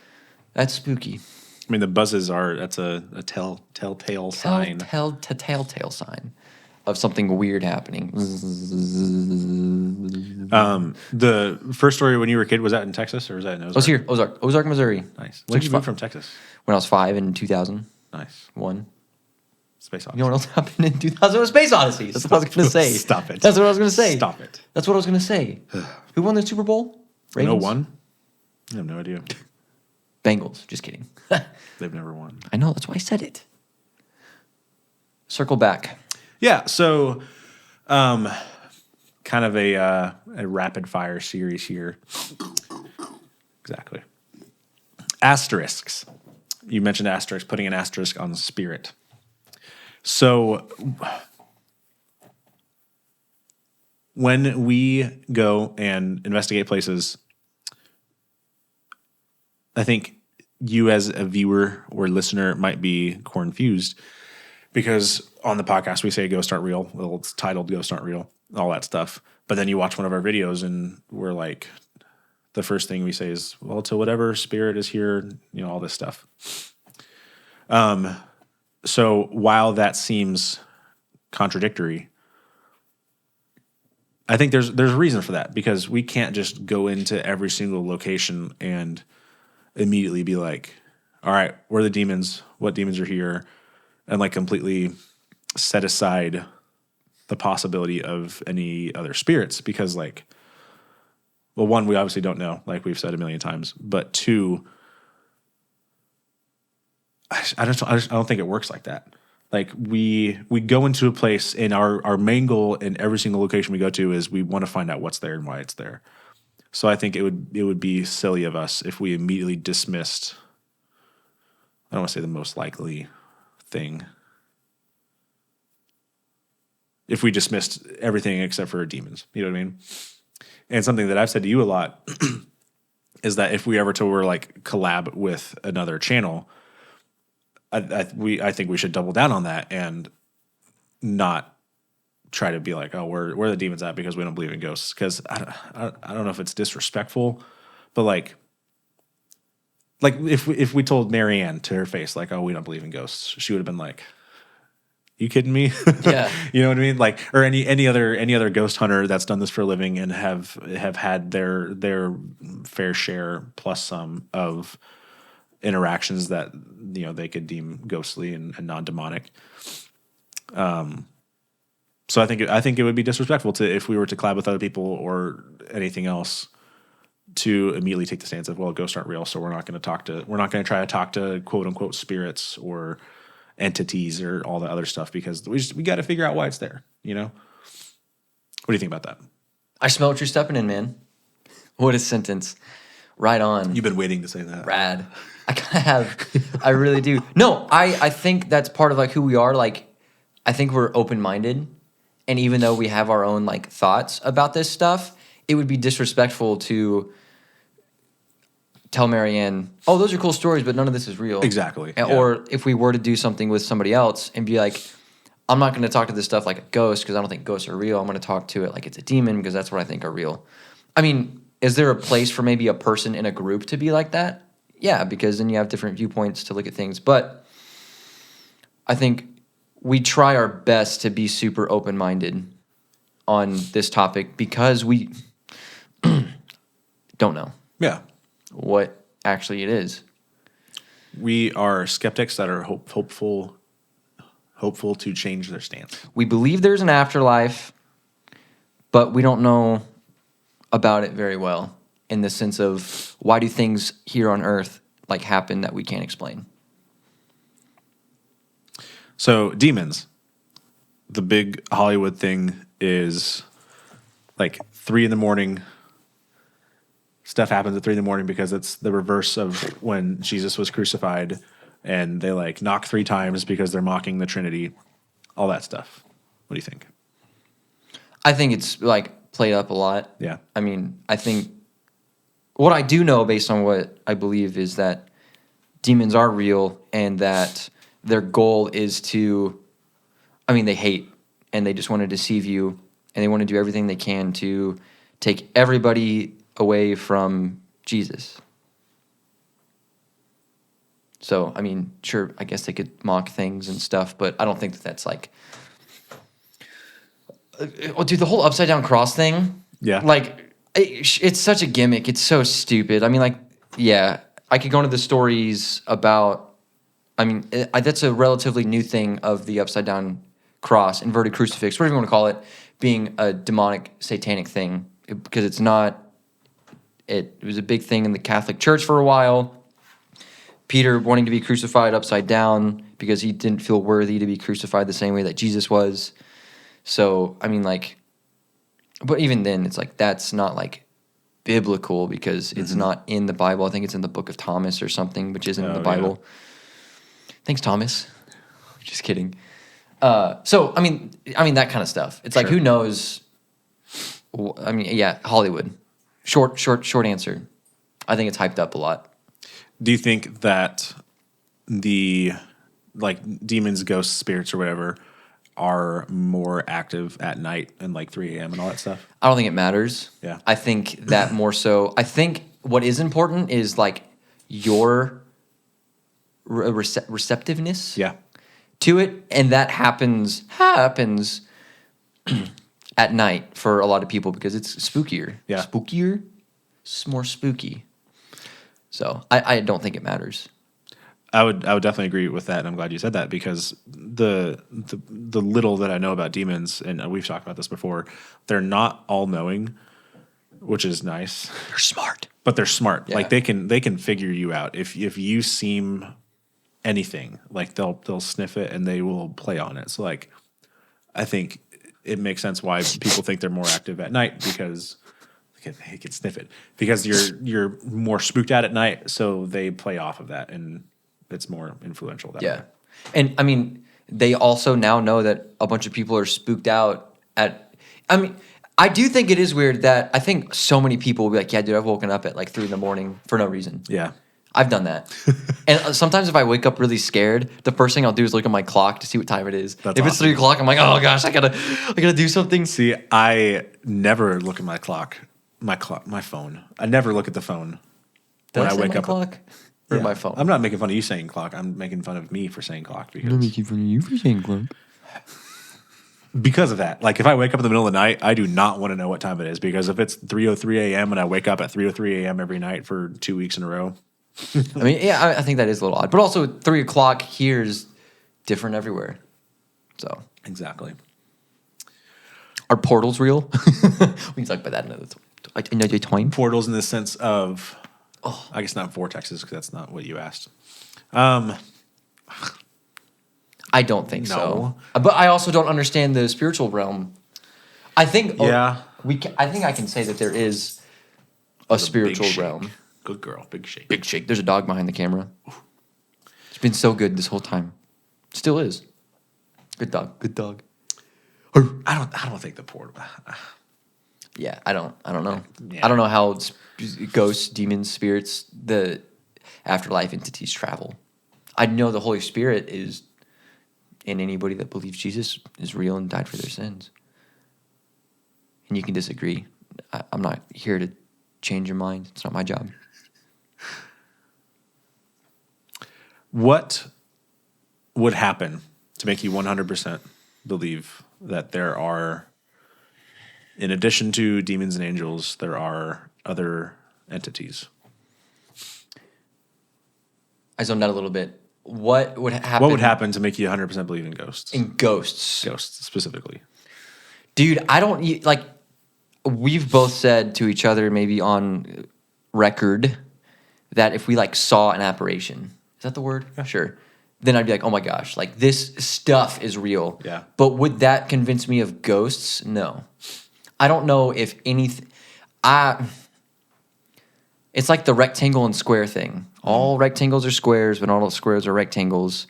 that's spooky. I mean, the buzzes that's a telltale sign. Telltale sign of something weird happening. The first story when you were a kid, was that in Texas or was that in Ozark? I was here, Ozark, Missouri. Nice. When did you move from Texas? When I was 5 in 2001. Nice. Space Odyssey. You know what else happened in 2000? It was Space Odyssey. That's what I was going to say. Stop it. That's what I was going to say. Stop it. That's what I was going to say. Who won the Super Bowl? Ravens? No one? I have no idea. Bengals. Just kidding. They've never won. I know. That's why I said it. Circle back. Yeah, so kind of a rapid fire series here. Exactly. Asterisks. You mentioned asterisk, putting an asterisk on the spirit. So when we go and investigate places, I think you as a viewer or listener might be confused because on the podcast we say ghosts aren't real. Well, it's titled Ghosts Aren't Real, all that stuff. But then you watch one of our videos and we're like, the first thing we say is, well, to whatever spirit is here, all this stuff. So while that seems contradictory, I think there's a reason for that, because we can't just go into every single location and immediately be like, all right, where are the demons? What demons are here? And like completely set aside the possibility of any other spirits, because like, well, one, we obviously don't know, like we've said a million times, but two, I don't think it works like that. Like we go into a place and our main goal in every single location we go to is we want to find out what's there and why it's there. So I think it would be silly of us if we immediately dismissed, I don't want to say the most likely thing, if we dismissed everything except for demons. You know what I mean? And something that I've said to you a lot is that if we ever were like collab with another channel, I think we should double down on that and not try to be like, oh, where are the demons at, because we don't believe in ghosts. Because I don't know if it's disrespectful, but like if we told Marianne to her face like, oh, we don't believe in ghosts, she would have been like, you kidding me? Yeah. You know what I mean? Like, or any other ghost hunter that's done this for a living and have had their fair share plus some of interactions that they could deem ghostly and non-demonic. So I think it would be disrespectful to, if we were to collab with other people or anything else, to immediately take the stance of, well, ghosts aren't real, so we're not going to try to talk to quote unquote spirits or entities or all the other stuff, because we got to figure out why it's there. What do you think about that? I smell what you're stepping in, man. What a sentence. Right on. You've been waiting to say that. Rad. I kind of have. I really do. No, I think that's part of like who we are. Like, I think we're open-minded. And even though we have our own like thoughts about this stuff, it would be disrespectful to tell Marianne, oh, those are cool stories, but none of this is real. Exactly. And, or if we were to do something with somebody else and be like, I'm not going to talk to this stuff like a ghost because I don't think ghosts are real. I'm going to talk to it like it's a demon because that's what I think are real. I mean, is there a place for maybe a person in a group to be like that? Yeah, because then you have different viewpoints to look at things. But I think we try our best to be super open-minded on this topic because we don't know. Yeah. What actually it is. We are skeptics that are hopeful to change their stance. We believe there's an afterlife, but we don't know about it very well, in the sense of why do things here on Earth like happen that we can't explain. So demons, the big Hollywood thing is like 3 a.m. Stuff happens at 3 a.m. because it's the reverse of when Jesus was crucified, and they like knock 3 times because they're mocking the Trinity, all that stuff. What do you think? I think it's like played up a lot. Yeah. I mean, I think what I do know based on what I believe is that demons are real and that their goal is to, they hate and they just want to deceive you and they want to do everything they can to take everybody away from Jesus. So, sure, I guess they could mock things and stuff, but I don't think that that's like... dude, the whole upside-down cross thing, yeah, like, it's such a gimmick. It's so stupid. Yeah, I could go into the stories about... that's a relatively new thing of the upside-down cross, inverted crucifix, whatever you want to call it, being a demonic, satanic thing, because it's not... It was a big thing in the Catholic Church for a while. Peter wanting to be crucified upside down because he didn't feel worthy to be crucified the same way that Jesus was. So, but even then, it's like, that's not like biblical because it's not in the Bible. I think it's in the Book of Thomas or something, which isn't in the Bible. Yeah. Thanks, Thomas. Just kidding. So, that kind of stuff. It's like, who knows I mean, yeah, Hollywood. Short answer. I think it's hyped up a lot. Do you think that the like demons, ghosts, spirits, or whatever are more active at night and like 3 a.m. and all that stuff? I don't think it matters. Yeah. I think that more so. I think what is important is like your receptiveness Yeah. to it, and that happens at night for a lot of people because it's spookier. Yeah. Spookier? It's more spooky. So I don't think it matters. I would definitely agree with that, and I'm glad you said that because the little that I know about demons, and we've talked about this before, they're not all knowing, which is nice. They're smart. But they're smart. Yeah. Like they can figure you out. If you seem anything, like they'll sniff it and they will play on it. So like I think it makes sense why people think they're more active at night because they can sniff it. Because you're more spooked out at night, so they play off of that and it's more influential that way. Yeah. And I mean, they also now know that a bunch of people are spooked out at. I mean, I do think it is weird that I think so many people will be like, yeah, dude, I've woken up at like 3 a.m. for no reason. Yeah. I've done that. And sometimes if I wake up really scared, the first thing I'll do is look at my clock to see what time it is. That's if it's awesome. 3 o'clock, I'm like, oh gosh, I gotta do something. See, I never look at my phone. I never look at the phone Did when I I say wake my up. clock or Yeah. my phone? I'm not making fun of you saying clock. I'm making fun of me for saying clock I'm not making fun of you for saying clock. because of that. Like if I wake up in the middle of the night, I do not want to know what time it is because if it's 3:03 a.m. and I wake up at 3:03 a.m. every night for 2 weeks in a row. I mean, yeah, I think that is a little odd. But also 3 o'clock here is different everywhere. So Exactly. are portals real? We can talk about that another time. Portals in the sense of, I guess not vortexes because that's not what you asked. I don't think No. so. But I also don't understand the spiritual realm. I think Yeah. I think I can say that there is a spiritual Big shake. realm. Good girl. Big shake. Big shake. There's a dog behind the camera. It's been so good this whole time. Still is. Good dog. Good dog. I don't think the portal. Yeah, I don't know. Yeah. I don't know how ghosts, demons, spirits, the afterlife entities travel. I know the Holy Spirit is in anybody that believes Jesus is real and died for their sins. And you can disagree. I'm not here to change your mind. It's not my job. What would happen to make you 100% believe that there are, in addition to demons and angels, there are other entities? I zoned out a little bit. What would happen? What would happen to make you 100% believe in ghosts? in ghosts? Ghosts specifically. Dude, I don't like. We've both said to each other, maybe on record, that if we like saw an apparition, is that the word? Yeah. Sure. Then I'd be like, oh my gosh, like this stuff is real. Yeah. But would that convince me of ghosts? No. I don't know if anything. It's like the rectangle and square thing. All rectangles are squares, but not all squares are rectangles.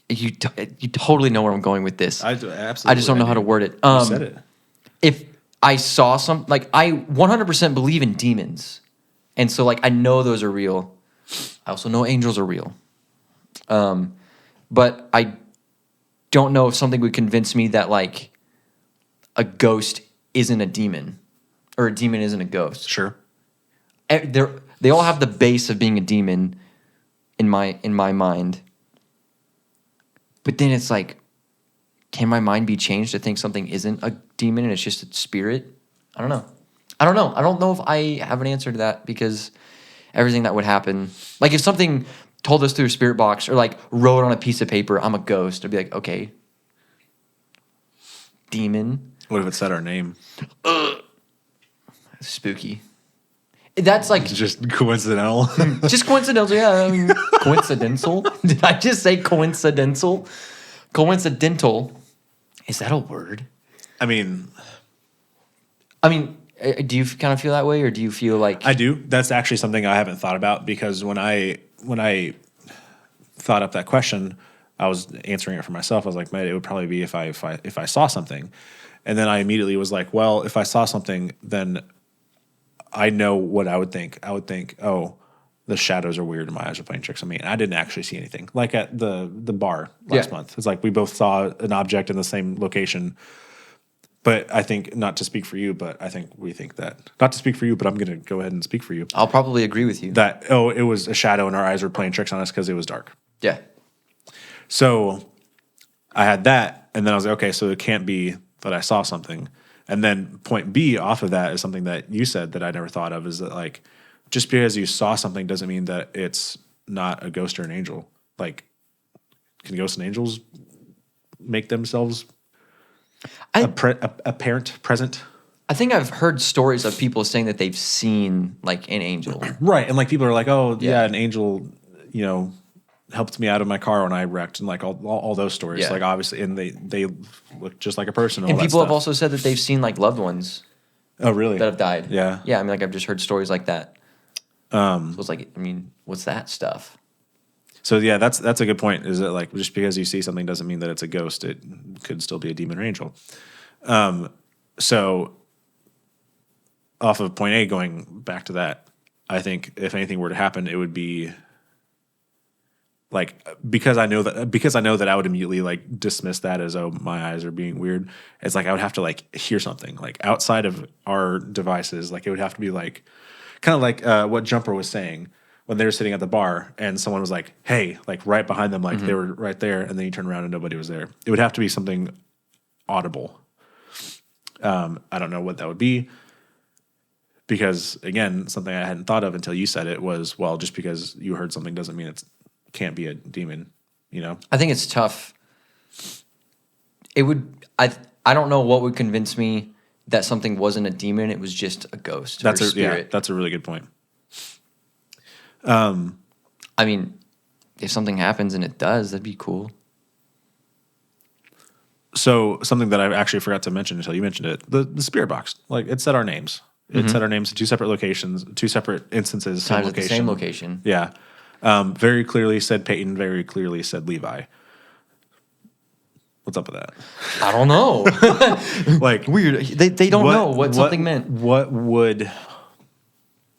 You totally know where I'm going with this. I do, absolutely. I just don't know how to word it. You said it. If I saw some, like I 100% believe in demons, and so like I know those are real. I also know angels are real. But I don't know if something would convince me that like a ghost isn't a demon, or a demon isn't a ghost. Sure. They all have the base of being a demon in my mind. But then it's like, can my mind be changed to think something isn't a demon and it's just a spirit? I don't know. I don't know if I have an answer to that because everything that would happen, like if something told us through a spirit box or like wrote on a piece of paper, I'm a ghost, I'd be like, okay, demon. What if it said our name? Spooky. That's like It's just coincidental. just coincidental. Yeah, I mean, coincidental. Did I just say coincidental? Coincidental. Is that a word? I mean, do you kind of feel that way, or do you feel like I do. That's actually something I haven't thought about because when I thought up that question, I was answering it for myself. I was like, man, it would probably be if I saw something. And then I immediately was like, well, if I saw something, then I know what I would think. I would think, oh, the shadows are weird and my eyes are playing tricks on me. And I didn't actually see anything. Like at the bar last month. It's like we both saw an object in the same location. But I think, not to speak for you, but I think we think that, not to speak for you, but I'm going to go ahead and speak for you. I'll probably agree with you. That, oh, it was a shadow and our eyes were playing tricks on us because it was dark. Yeah. So I had that, and then I was like, okay, so it can't be that I saw something. And then point B off of that is something that you said that I never thought of, is that like, just because you saw something doesn't mean that it's not a ghost or an angel. Like, can ghosts and angels make themselves apparent, present? I think I've heard stories of people saying that they've seen like an angel. Right. And like people are like, oh, yeah, an angel, you know, helped me out of my car when I wrecked, and like all those stories. Yeah. Like obviously, and they look just like a person. And people have also said that they've seen like loved ones Oh, really? that have died. Yeah. Yeah. I mean, like I've just heard stories like that. So it's like, I mean, what's that stuff? So yeah, that's a good point. Is that like just because you see something doesn't mean that it's a ghost. It could still be a demon or angel. So off of point A, going back to that, I think if anything were to happen, it would be like because I know that I would immediately like dismiss that as, oh, my eyes are being weird. It's like I would have to like hear something like outside of our devices. Like it would have to be like kind of like what Jumper was saying when they were sitting at the bar and someone was like, hey, like right behind them, like they were right there, and then you turn around and nobody was there. It would have to be something audible. I don't know what that would be, because again, something I hadn't thought of until you said it was, well, just because you heard something doesn't mean it can't be a demon, you know? I think it's tough. It would, I don't know what would convince me that something wasn't a demon, it was just a ghost or a spirit. Yeah, that's a really good point. I mean, if something happens and it does, that'd be cool. So something that I actually forgot to mention until you mentioned it, the spirit box, like it said our names. It said our names in two separate locations, two separate instances, same Times at location. the same location. Yeah. Very clearly said Payton, very clearly said Levi. What's up with that? I don't know. Like Weird. They don't know what something meant. What would...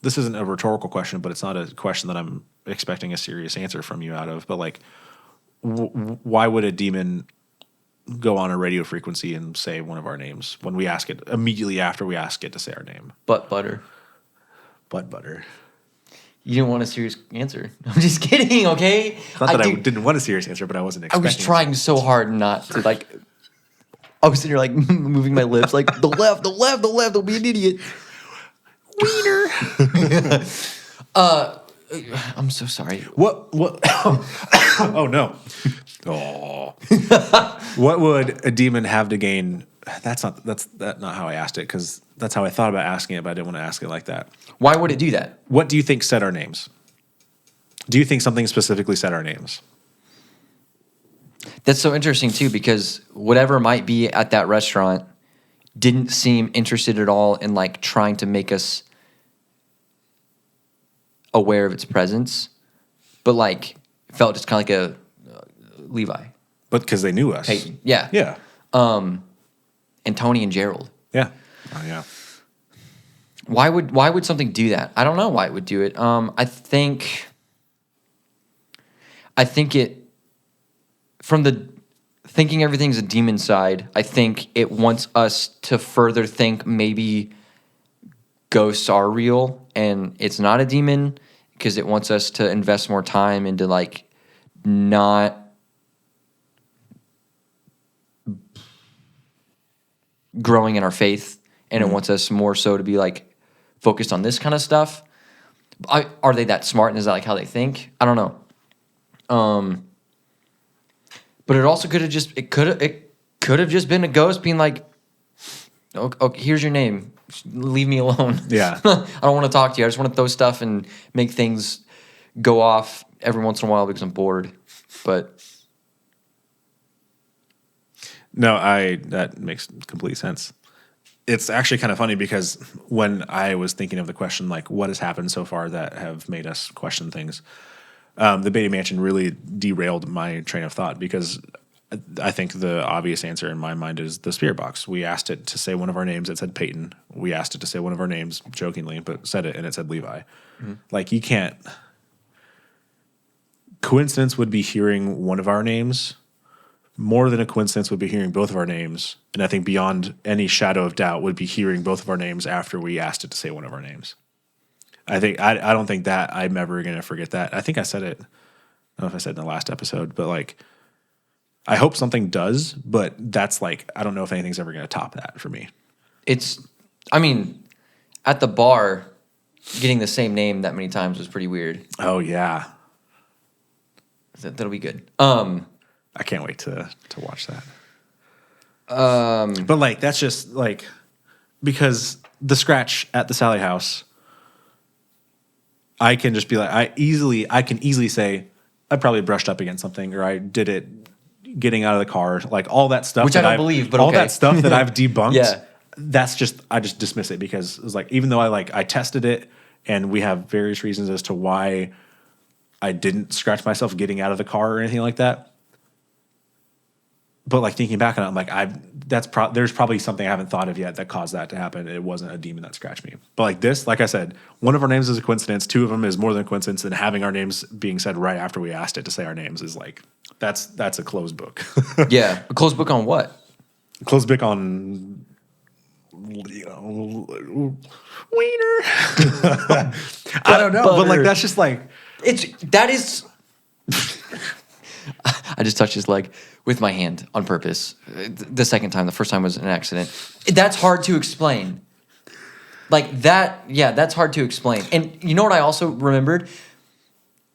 This isn't a rhetorical question, but it's not a question that I'm expecting a serious answer from you out of. But like, why would a demon go on a radio frequency and say one of our names when we ask it immediately after we ask it to say our name? Butt butter. Butt butter. You didn't want a serious answer. I'm just kidding, okay? Not that I didn't want a serious answer, but I wasn't I expecting was trying so hard not to like. I was sitting here like moving my lips like the left, don't be an idiot. Wiener. I'm so sorry. What? Oh no. Oh. What would a demon have to gain? That's not how I asked it, because that's how I thought about asking it, but I didn't want to ask it like that. Why would it do that? What do you think said our names? Do you think something specifically said our names? That's so interesting too, because whatever might be at that restaurant didn't seem interested at all in like trying to make us aware of its presence, but like felt just kind of like a Levi. But because they knew us. Payton. Yeah. Yeah. And Tony and Gerald. Yeah. Oh yeah. Why would something do that? I don't know why it would do it. I think it, from the thinking everything's a demon side, I think it wants us to further think maybe ghosts are real and it's not a demon, because it wants us to invest more time into like not growing in our faith, and it wants us more so to be like focused on this kind of stuff. Are they that smart, and is that like how they think? I don't know. But it also could have just just been a ghost being like, okay, here's your name, leave me alone. Yeah. I don't want to talk to you. I just want to throw stuff and make things go off every once in a while because I'm bored. But no, that makes complete sense. It's actually kind of funny because when I was thinking of the question, like what has happened so far that have made us question things, the Beatty Mansion really derailed my train of thought, because I think the obvious answer in my mind is the spirit box. We asked it to say one of our names. It said Payton. We asked it to say one of our names jokingly, but said it and it said Levi. Mm-hmm. Like you can't. Coincidence would be hearing one of our names. More than a coincidence would be hearing both of our names. And I think beyond any shadow of doubt would be hearing both of our names after we asked it to say one of our names. I don't think that I'm ever going to forget that. I think I said it. I don't know if I said it in the last episode, but like, I hope something does, but that's like, I don't know if anything's ever going to top that for me. I mean, at the bar, getting the same name that many times was pretty weird. Oh, yeah. That'll be good. I can't wait to watch that. But like, that's just like, because the scratch at the Sally house, I can just be like, I can easily say, I probably brushed up against something, or I did it getting out of the car, like all that stuff. Which I don't believe, but all okay. that stuff that I've debunked. Yeah. That's just, I just dismiss it because it was like, even though I tested it and we have various reasons as to why I didn't scratch myself getting out of the car or anything like that. But like thinking back on it, I'm like, there's probably something I haven't thought of yet that caused that to happen. It wasn't a demon that scratched me. But like this, like I said, one of our names is a coincidence. Two of them is more than a coincidence. And having our names being said right after we asked it to say our names is like, that's a closed book. Yeah. A closed book on what? Closed book on, you know, wiener. I don't know. But like, that's just like. That is. I just touched his leg with my hand on purpose. The second time, the first time was an accident. That's hard to explain. Like that, yeah, that's hard to explain. And you know what I also remembered?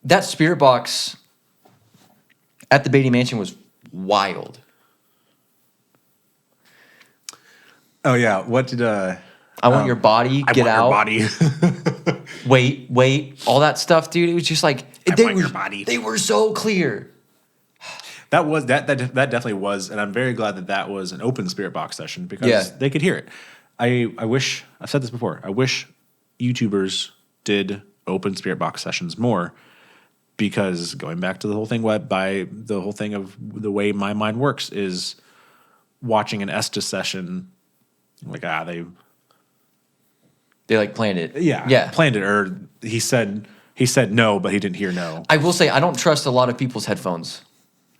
That spirit box at the Beatty Mansion was wild. Oh yeah, what did I want your body, get out. I want your body. wait, all that stuff, dude. It was just like your body. They were so clear. That definitely was, and I'm very glad that was an open spirit box session because they could hear it. I wish, I've said this before, I wish YouTubers did open spirit box sessions more, because going back to the whole thing of the way my mind works is watching an Estes session, like they like planned it. Yeah. Planned it, or he said no, but he didn't hear no. I will say I don't trust a lot of people's headphones.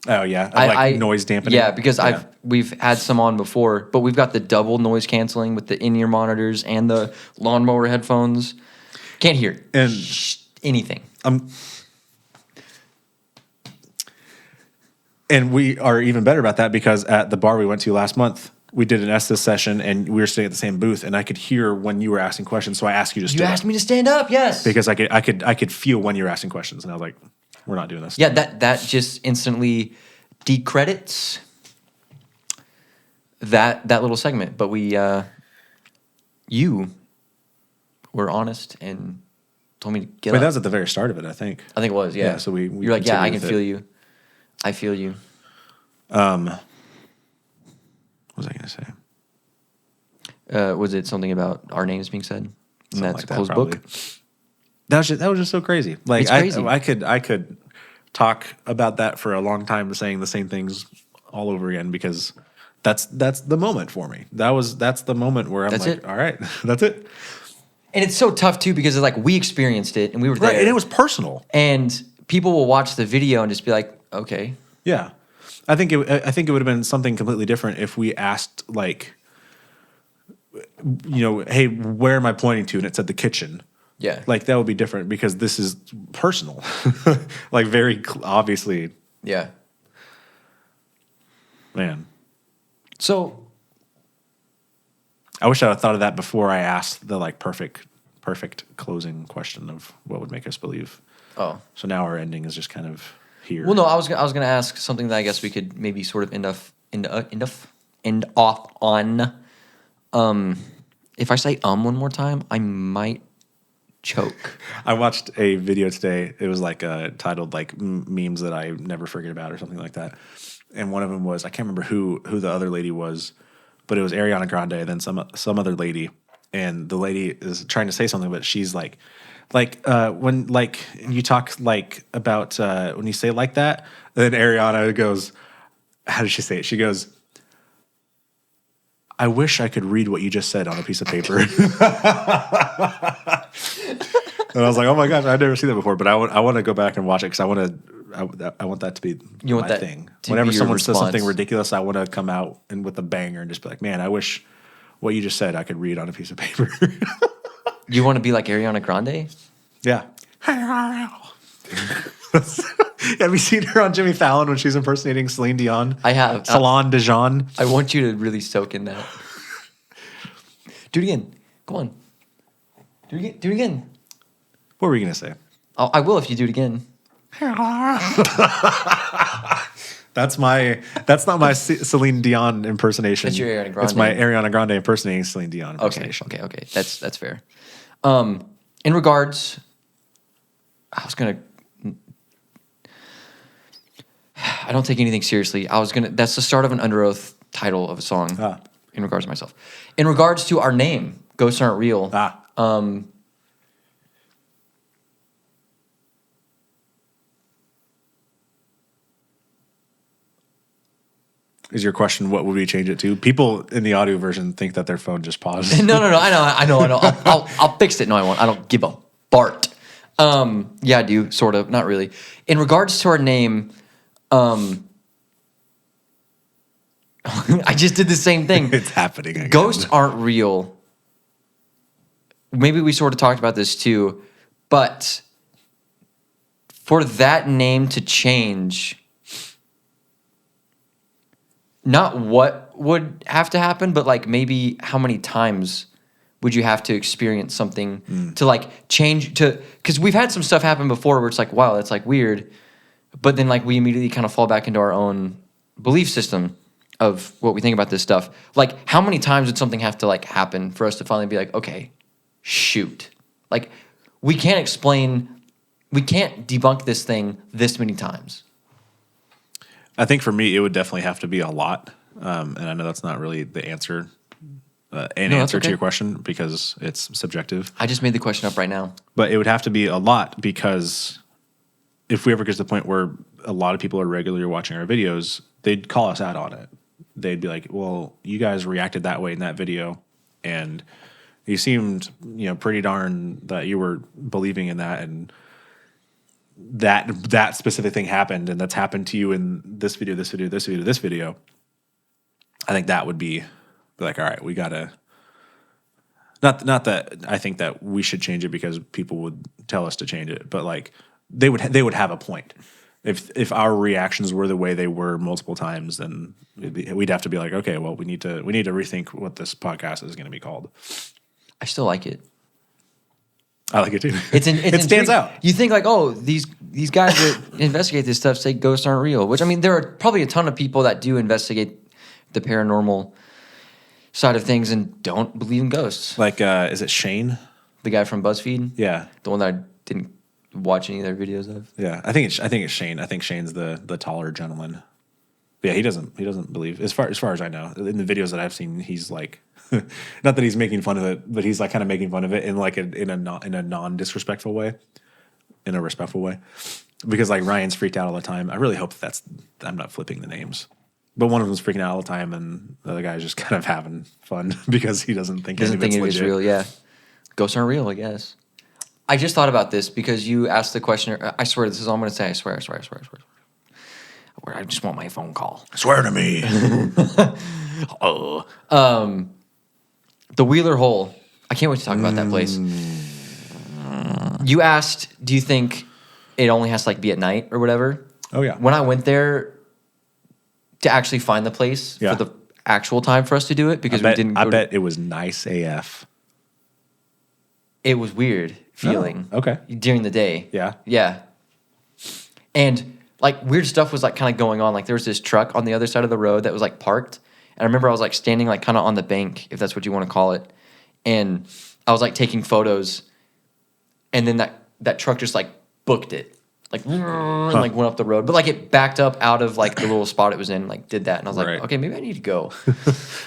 Oh yeah, noise dampening. Yeah, because we've had some on before, but we've got the double noise canceling with the in-ear monitors and the lawnmower headphones. Can't hear anything. And we are even better about that because at the bar we went to last month, we did an Estes session and we were sitting at the same booth, and I could hear when you were asking questions, so I asked you to stand up. You asked me to stand up, yes, because I could feel when you were asking questions, and I was like, we're not doing this. Yeah, that just instantly decredits that little segment. But you were honest and told me to get up. That was at the very start of it, I think. I think it was, yeah. So we you're like, yeah, I can feel you. I feel you. What was I going to say? Was it something about our names being said? And that's like closed book. That was just so crazy. Like it's crazy. I could talk about that for a long time, saying the same things all over again, because that's the moment for me. That's the moment where I'm all right, that's it. And it's so tough too, because it's like we experienced it and we were there, and it was personal. And people will watch the video and just be like, okay, yeah. I think it would have been something completely different if we asked, like, you know, hey, where am I pointing to? And it said the kitchen. Yeah. Like, that would be different because this is personal. Like, very obviously. Yeah. Man. So. I wish I had thought of that before I asked the, like, perfect closing question of what would make us believe. Oh. So now our ending is just kind of here. Well, no, I was gonna ask something that I guess we could maybe sort of end off on. If I say one more time, I might choke. I watched a video today. It was like titled like memes that I never forget about or something like that. And one of them was, I can't remember who the other lady was, but it was Ariana Grande and then some other lady. And the lady is trying to say something, but she's like when like you talk like about when you say like that, then Ariana goes, how did she say it? She goes, I wish I could read what you just said on a piece of paper. And I was like, oh my gosh, I've never seen that before. But I want to go back and watch it because I want that to be my thing. Whenever someone says something ridiculous, I want to come out and with a banger and just be like, man, I wish what you just said I could read on a piece of paper. You want to be like Ariana Grande? Yeah. Have you seen her on Jimmy Fallon when she's impersonating Celine Dion? I have. Celine Dion. I want you to really soak in that. Do it again. Come on. Do it again. What were you going to say? I will if you do it again. That's not my Celine Dion impersonation. That's your Ariana Grande. It's my Ariana Grande impersonating Celine Dion impersonation. Okay. That's fair. In regards, I don't take anything seriously. That's the start of an Under Oath title of a song. In regards to myself. In regards to our name, Ghosts Aren't Real. Is your question what would we change it to? People in the audio version think that their phone just paused. No. I know. I'll fix it. No, I won't. I don't give a Bart. Yeah, I do, sort of. Not really. In regards to our name, I just did the same thing. It's happening again. Ghosts aren't real. Maybe we sort of talked about this too, but for that name to change, not what would have to happen, but like maybe how many times would you have to experience something to like change to, because we've had some stuff happen before where it's like, wow, that's like weird. But then like we immediately kind of fall back into our own belief system of what we think about this stuff. Like how many times would something have to like happen for us to finally be like, okay, shoot. Like we can't debunk this thing this many times. I think for me, it would definitely have to be a lot. And I know that's not really the answer, answer to your question because it's subjective. I just made the question up right now. But it would have to be a lot because if we ever get to the point where a lot of people are regularly watching our videos, they'd call us out on it. They'd be like, well, you guys reacted that way in that video. And you seemed, pretty darn that you were believing in that. And that specific thing happened, and that's happened to you in this video, this video, this video, this video. I think that would be like, all right, we gotta. Not that I think that we should change it because people would tell us to change it, but like they would have a point. If our reactions were the way they were multiple times, then we'd have to be like, okay, well, we need to rethink what this podcast is going to be called. I still like it. I like it too. It stands out. You think like, oh, these guys that investigate this stuff say ghosts aren't real, which I mean, there are probably a ton of people that do investigate the paranormal side of things and don't believe in ghosts. Like, is it Shane? The guy from BuzzFeed? Yeah. The one that I didn't watch any of their videos of? Yeah, I think it's Shane. I think Shane's the taller gentleman. But yeah, he doesn't believe as far as I know. In the videos that I've seen, he's like not that he's making fun of it, but he's like kind of making fun of it in like in a non-disrespectful way, in a respectful way. Because like Ryan's freaked out all the time. I really hope I'm not flipping the names. But one of them's freaking out all the time, and the other guy's just kind of having fun because he doesn't think any of it's legit. Real. Yeah, ghosts aren't real, I guess. I just thought about this because you asked the question. I swear, this is all I'm going to say. I swear. I just want my phone call. Swear to me. The Wheeler Hole. I can't wait to talk about that place. You asked, do you think it only has to like be at night or whatever? Oh yeah. When I went there to actually find the place for the actual time for us to do it, because we didn't. I bet it was nice AF. It was weird feeling. Oh, okay. During the day. Yeah. Yeah. And like weird stuff was like kind of going on. Like there was this truck on the other side of the road that was like parked. And I remember I was like standing like kind of on the bank, if that's what you want to call it. And I was like taking photos. And then that truck just like booked it. Like, and like went up the road. But like it backed up out of like the little spot it was in, like did that. And I was like, okay, maybe I need to go.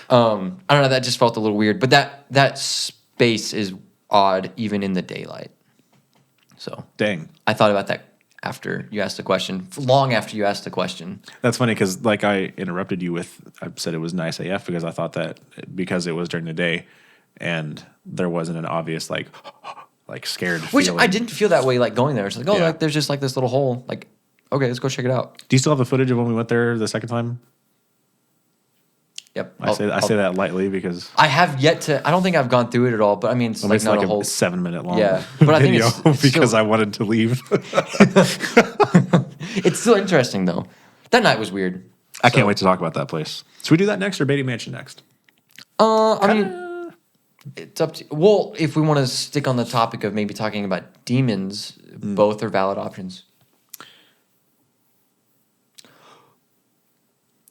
I don't know, that just felt a little weird. But that space is odd even in the daylight. So dang. I thought about that after you asked the question, long after you asked the question. That's funny because like I interrupted you with, I said it was nice AF because I thought that because it was during the day and there wasn't an obvious like scared Which feeling. I didn't feel that way like going there. It's like, oh, Yeah. like, there's just like this little hole. Like, okay, let's go check it out. Do you still have the footage of when we went there the second time? Yep. I say that lightly because I have yet to. I don't think I've gone through it at all. But I mean, it's like it's not like a whole. 7-minute long Yeah, but I think video it's because still- I wanted to leave. It's still interesting though. That night was weird. I can't wait to talk about that place. Should we do that next or Beatty Mansion next? I mean, it's up to. Well, if we want to stick on the topic of maybe talking about demons, both are valid options.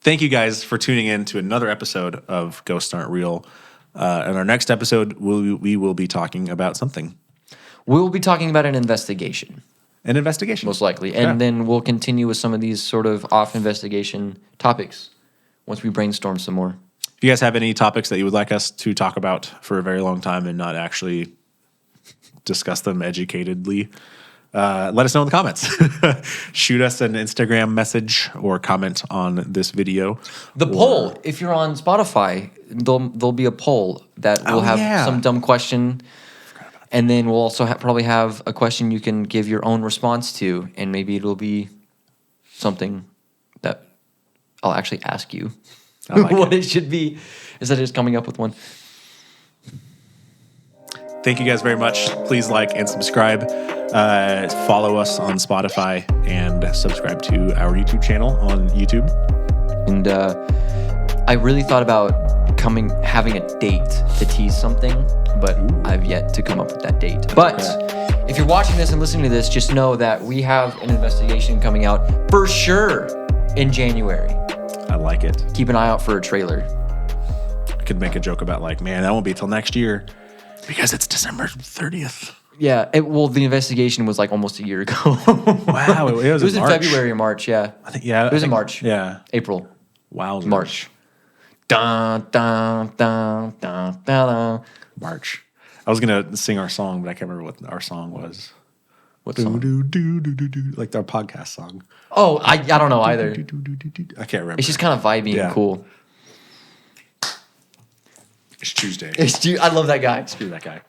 Thank you guys for tuning in to another episode of Ghosts Aren't Real. In our next episode, we will be talking about something. We'll be talking about an investigation, An investigation. most likely, and then we'll continue with some of these sort of off investigation topics once we brainstorm some more. If you guys have any topics that you would like us to talk about for a very long time and not actually discuss them educatedly, let us know in the comments. Shoot us an Instagram message or comment on this video. The poll, if you're on Spotify, there'll be a poll that will have some dumb question, and then we'll also probably have a question you can give your own response to, and maybe it'll be something that I'll actually ask you what it should be instead of just coming up with one. Thank you guys very much. Please like and subscribe. Follow us on Spotify and subscribe to our YouTube channel on YouTube. And I really thought about having a date to tease something, but I've yet to come up with that date. But if you're watching this and listening to this, just know that we have an investigation coming out for sure in January. I like it. Keep an eye out for a trailer. I could make a joke about like, man, that won't be till next year because it's December 30th. Yeah, the investigation was like almost a year ago. Wow, it was in March. February or March, yeah. I think it was in March. Yeah. April. Wow. March. Dun, dun, dun, dun, dun, dun. March. I was gonna sing our song, but I can't remember what our song was. What song? Like our podcast song. Oh, I don't know either. I can't remember. It's just kind of vibey and cool. It's Tuesday. I love that guy. Screw that guy.